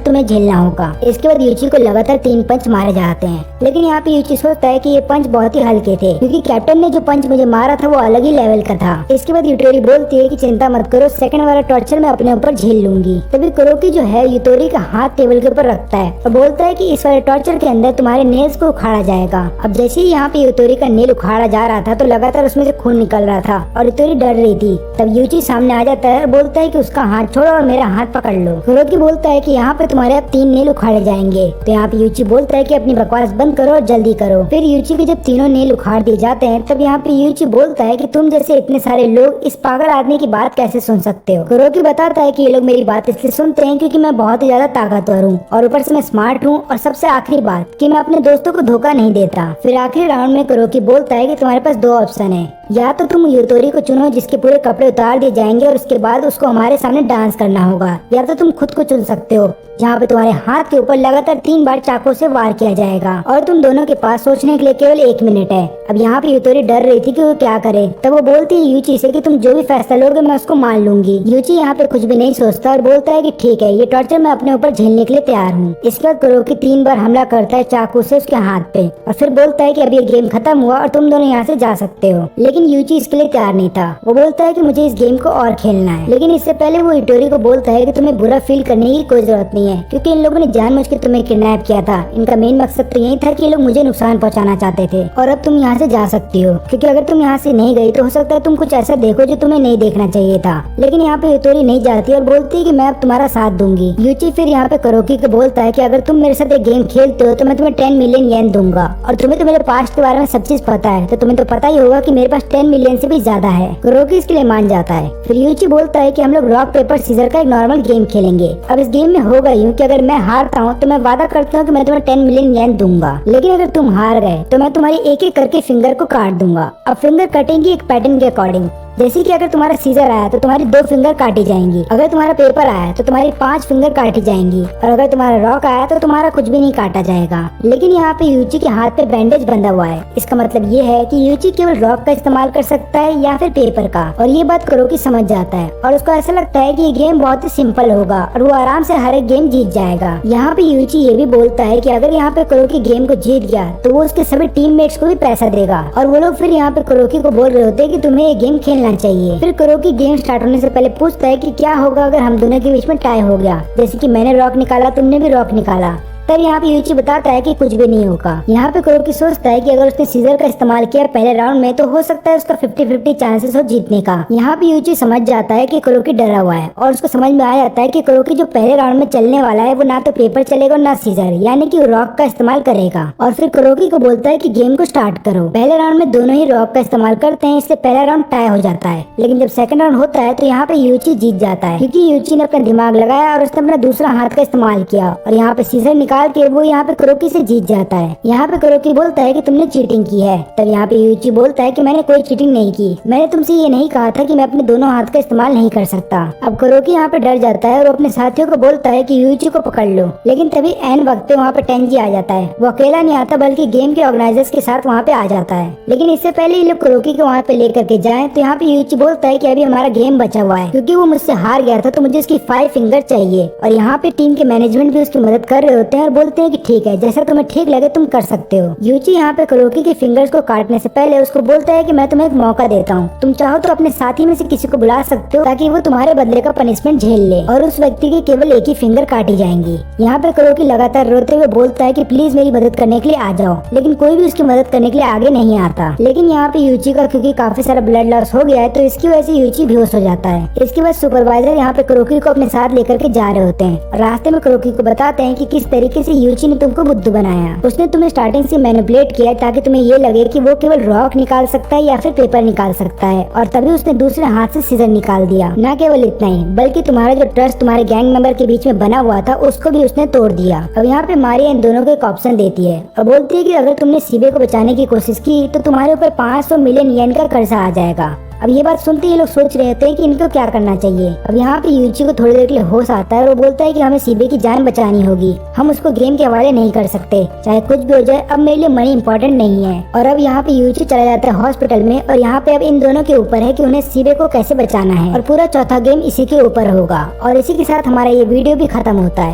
तुम्हें झेलना होगा। इसके बाद यूची को लगातार 3 पंच मारे जाते हैं, लेकिन यहाँ पे यूची सोचता है कि ये पंच बहुत ही हल्के थे क्योंकि कैप्टन ने जो पंच मुझे मारा था वो अलग ही लेवल का था। इसके बाद यूटोरी बोलती है कि चिंता मत करो, सेकंड वाला टॉर्चर मैं अपने ऊपर झेल लूंगी। तभी कुरोकी जो है यूटोरी का हाथ टेबल के ऊपर रखता है और बोलता है कि इस वाले टॉर्चर के अंदर तुम्हारे नेल्स को उखाड़ा जाएगा। अब जैसे ही यहाँ पे यूटोरी का नेल उखाड़ा जा रहा था तो लगातार उसमें से खून निकल रहा था और यूटोरी डर रही थी। तब यूची सामने आ जाता है और बोलता है कि उसका हाथ छोड़ो और मेरा हाथ पकड़ लो। कुरोकी बोलता है कि यहाँ पे तुम्हारे अब 3 नेल उखाड़े जाएंगे। तो यहाँ पे यूची बोलता है कि अपनी बकवास बंद करो और जल्दी करो। फिर यूची के जब तीनों नेल उखाड़ दिए जाते हैं तब यहाँ पे यूची बोलता है कि तुम जैसे इतने सारे लोग इस पागल आदमी की बात कैसे सुन सकते हो। कुरोकी बताता है कि ये लोग मेरी बात इसलिए सुनते हैं क्योंकि मैं बहुत ही ज्यादा ताकतवर हूँ और ऊपर से मैं स्मार्ट हूँ, और सबसे आखिरी बात कि मैं अपने दोस्तों को धोखा नहीं देता। फिर आखिरी राउंड में कुरोकी बोलता है कि तुम्हारे पास 2 ऑप्शन है, या तो तुम यूटोरी को चुनो जिसके पूरे कपड़े उतार दिए जाएंगे और उसके बाद उसको हमारे सामने डांस करना होगा, या तो तुम खुद को चुन सकते हो जहाँ पे तुम्हारे हाथ के ऊपर लगातार 3 बार चाकू से वार किया जाएगा और तुम दोनों के पास सोचने के लिए केवल 1 मिनट है। अब यहाँ पे यूटोरी डर रही थी कि वो क्या करे, तब वो बोलती है यूची से कि तुम जो भी फैसला लोगे मैं उसको मान लूंगी। यूची यहाँ पे कुछ भी नहीं सोचता और बोलता है कि ठीक है, ये टॉर्चर मैं अपने ऊपर झेलने के लिए तैयार हूँ। इसके बाद कुरोकी 3 बार हमला करता है चाकू से उसके हाथ पे और फिर बोलता है कि अब ये गेम खत्म हुआ और तुम दोनों यहाँ से जा सकते हो। लेकिन यूची इसके लिए तैयार नहीं था। वो बोलता है कि मुझे इस गेम को और खेलना है, लेकिन इससे पहले वो यूटोरी को बोलता है कि तुम्हें बुरा फील करने की कोई जरूरत नहीं है क्योंकि इन लोगों ने जानबूझ के तुम्हें किडनैप किया था। इनका मेन मकसद तो यही था कि ये लोग मुझे नुकसान पहुंचाना चाहते थे और अब तुम यहाँ से जा सकती हो, क्योंकि अगर तुम यहाँ से नहीं गई तो हो सकता है तुम कुछ ऐसा देखो जो तुम्हें नहीं देखना चाहिए था। लेकिन यहाँ पे यूटोरी नहीं जाती और बोलती है कि मैं अब तुम्हारा साथ दूंगी। यूची फिर यहाँ पे कुरोकी को बोलता है है कि अगर तुम मेरे साथ एक गेम खेलते हो तो मैं तुम्हें 10 मिलियन येन दूंगा, और तुम्हें तो मेरे पास्ट के बारे में सब चीज पता है, तो तुम्हें तो पता ही होगा कि मेरे पास 10 मिलियन से भी ज्यादा है। कुरोकी इसके लिए मान जाता है। फिर यूची बोलता है कि हम लोग रॉक पेपर सीजर का एक नॉर्मल गेम खेलेंगे। अब इस गेम में होगा यूं कि अगर मैं हारता हूँ तो मैं वादा करता हूँ कि मैं तुम्हें 10 मिलियन येन दूंगा, लेकिन अगर तुम हार गए तो मैं तुम्हारी एक एक करके फिंगर को काट दूंगा। अब फिंगर कटेंगी एक पैटर्न के अकॉर्डिंग, जैसे कि अगर तुम्हारा सीजर आया तो तुम्हारी 2 फिंगर काटी जाएंगी, अगर तुम्हारा पेपर आया तो तुम्हारी 5 फिंगर काटी जाएंगी, और अगर तुम्हारा रॉक आया तो तुम्हारा कुछ भी नहीं काटा जाएगा। लेकिन यहाँ पे यूची के हाथ पे बैंडेज बंधा हुआ है। इसका मतलब ये है कि यूची केवल रॉक का इस्तेमाल कर सकता है या फिर पेपर का, और ये बात कुरोकी समझ जाता है और उसको ऐसा लगता है कि ये गेम बहुत ही सिंपल होगा और वो आराम से हर एक गेम जीत जाएगा। यहाँ पे यूची ये भी बोलता है कि अगर यहाँ पे कुरोकी गेम को जीत गया तो वो उसके सभी टीममेट्स को भी पैसा देगा, और वो लोग फिर यहाँ पे कुरोकी को बोल रहे होते हैं कि तुम्हें ये गेम खेलना चाहिए। फिर कुरोकी गेम स्टार्ट होने से पहले पूछता है कि क्या होगा अगर हम दोनों के बीच में टाई हो गया, जैसे कि मैंने रॉक निकाला तुमने भी रॉक निकाला। तब यहाँ पे यूची बताता है कि कुछ भी नहीं होगा। यहाँ पे कुरोकी सोचता है कि अगर उसने सीजर का इस्तेमाल किया पहले राउंड में तो हो सकता है उसका 50-50 चांसेस हो जीतने का। यहाँ पे यूची समझ जाता है कि कुरोकी डरा हुआ है, और उसको समझ में आ जाता है कि कुरोकी जो पहले राउंड में चलने वाला है वो ना तो पेपर चलेगा ना सीजर, यानी कि रॉक का इस्तेमाल करेगा। और फिर कुरोकी को बोलता है कि गेम को स्टार्ट करो। पहले राउंड में दोनों ही रॉक का इस्तेमाल करते हैं, इसलिए पहला राउंड टाई हो जाता है। लेकिन जब सेकंड राउंड होता है तो यहाँ पे यूची जीत जाता है, क्योंकि यूची ने अपना दिमाग लगाया और उसने अपना दूसरा हाथ का इस्तेमाल किया, और यहाँ पे सीजर निकाल के वो यहाँ पे कुरोकी से जीत जाता है। यहाँ पे कुरोकी बोलता है कि तुमने चीटिंग की है। तब यहाँ पे यूची बोलता है कि मैंने कोई चीटिंग नहीं की, मैंने तुमसे ये नहीं कहा था कि मैं अपने दोनों हाथ का इस्तेमाल नहीं कर सकता। अब कुरोकी यहाँ पे डर जाता है और अपने साथियों को बोलता है कि यूची को पकड़ लो, लेकिन तभी एन वक्त पे वहाँ पे टेंजी आ जाता है। वो अकेला नहीं आता बल्कि गेम के ऑर्गेनाइजर्स के साथ वहाँ पे आ जाता है। लेकिन इससे पहले ये लोग कुरोकी को वहाँ पे लेकर के जाए तो यहाँ पे यूची बोलता है कि अभी हमारा गेम बचा हुआ है, क्योंकि वो मुझसे हार गया था तो मुझे उसकी 5 फिंगर चाहिए। और यहाँ पे टीम के मैनेजमेंट भी उसकी मदद कर रहे होते हैं और बोलते हैं कि ठीक है, जैसा तुम्हें ठीक लगे तुम कर सकते हो। यूची यहाँ पे कुरोकी के फिंगर्स को काटने से पहले उसको बोलता है कि मैं तुम्हें एक मौका देता हूँ, तुम चाहो तो अपने साथी में से किसी को बुला सकते हो ताकि वो तुम्हारे बदले का पनिशमेंट झेल ले, और उस व्यक्ति की केवल एक ही फिंगर काटी जाएंगी। यहाँ पे कुरोकी लगातार रोते हुए बोलता है कि प्लीज मेरी मदद करने के लिए आ जाओ, लेकिन कोई भी उसकी मदद करने के लिए आगे नहीं आता। लेकिन यहाँ पे यूची का क्योंकि काफी सारा ब्लड लॉस हो गया है तो इसकी वजह से यूची बेहोश हो जाता है। इसके बाद सुपरवाइजर यहाँ पे कुरोकी को अपने साथ लेकर के जा रहे होते हैं। रास्ते में कुरोकी को बताते हैं कि किस तरीके से यूची ने तुमको बुद्धू बनाया। उसने तुम्हें स्टार्टिंग से मैनिपुलेट किया ताकि तुम्हें ये लगे कि वो केवल रॉक निकाल सकता है या फिर पेपर निकाल सकता है, और तभी उसने दूसरे हाथ से सीजर निकाल दिया। न केवल इतना ही बल्कि तुम्हारा जो ट्रस्ट तुम्हारे गैंग मेंबर के बीच में बना हुआ था उसको भी उसने तोड़ दिया। अब यहाँ पे मारिया इन दोनों को एक ऑप्शन देती है और बोलती है कि अगर तुमने सीबे को बचाने की कोशिश की तो तुम्हारे ऊपर 500 मिलियन येन का कर्जा आ जाएगा। अब ये बात सुनते ही लोग सोच रहे होते हैं कि इनको क्या करना चाहिए। अब यहाँ पे यूची को थोड़ी देर के लिए होश आता है और वो बोलता है कि हमें सीबे की जान बचानी होगी, हम उसको गेम के हवाले नहीं कर सकते, चाहे कुछ भी हो जाए। अब मेरे लिए मनी इंपॉर्टेंट नहीं है। और अब यहाँ पे यूची चला जाता है हॉस्पिटल में, और यहाँ पे अब इन दोनों के ऊपर है कि उन्हें सीबे को कैसे बचाना है, और पूरा चौथा गेम इसी के ऊपर होगा। और इसी के साथ हमारा ये वीडियो भी खत्म होता है।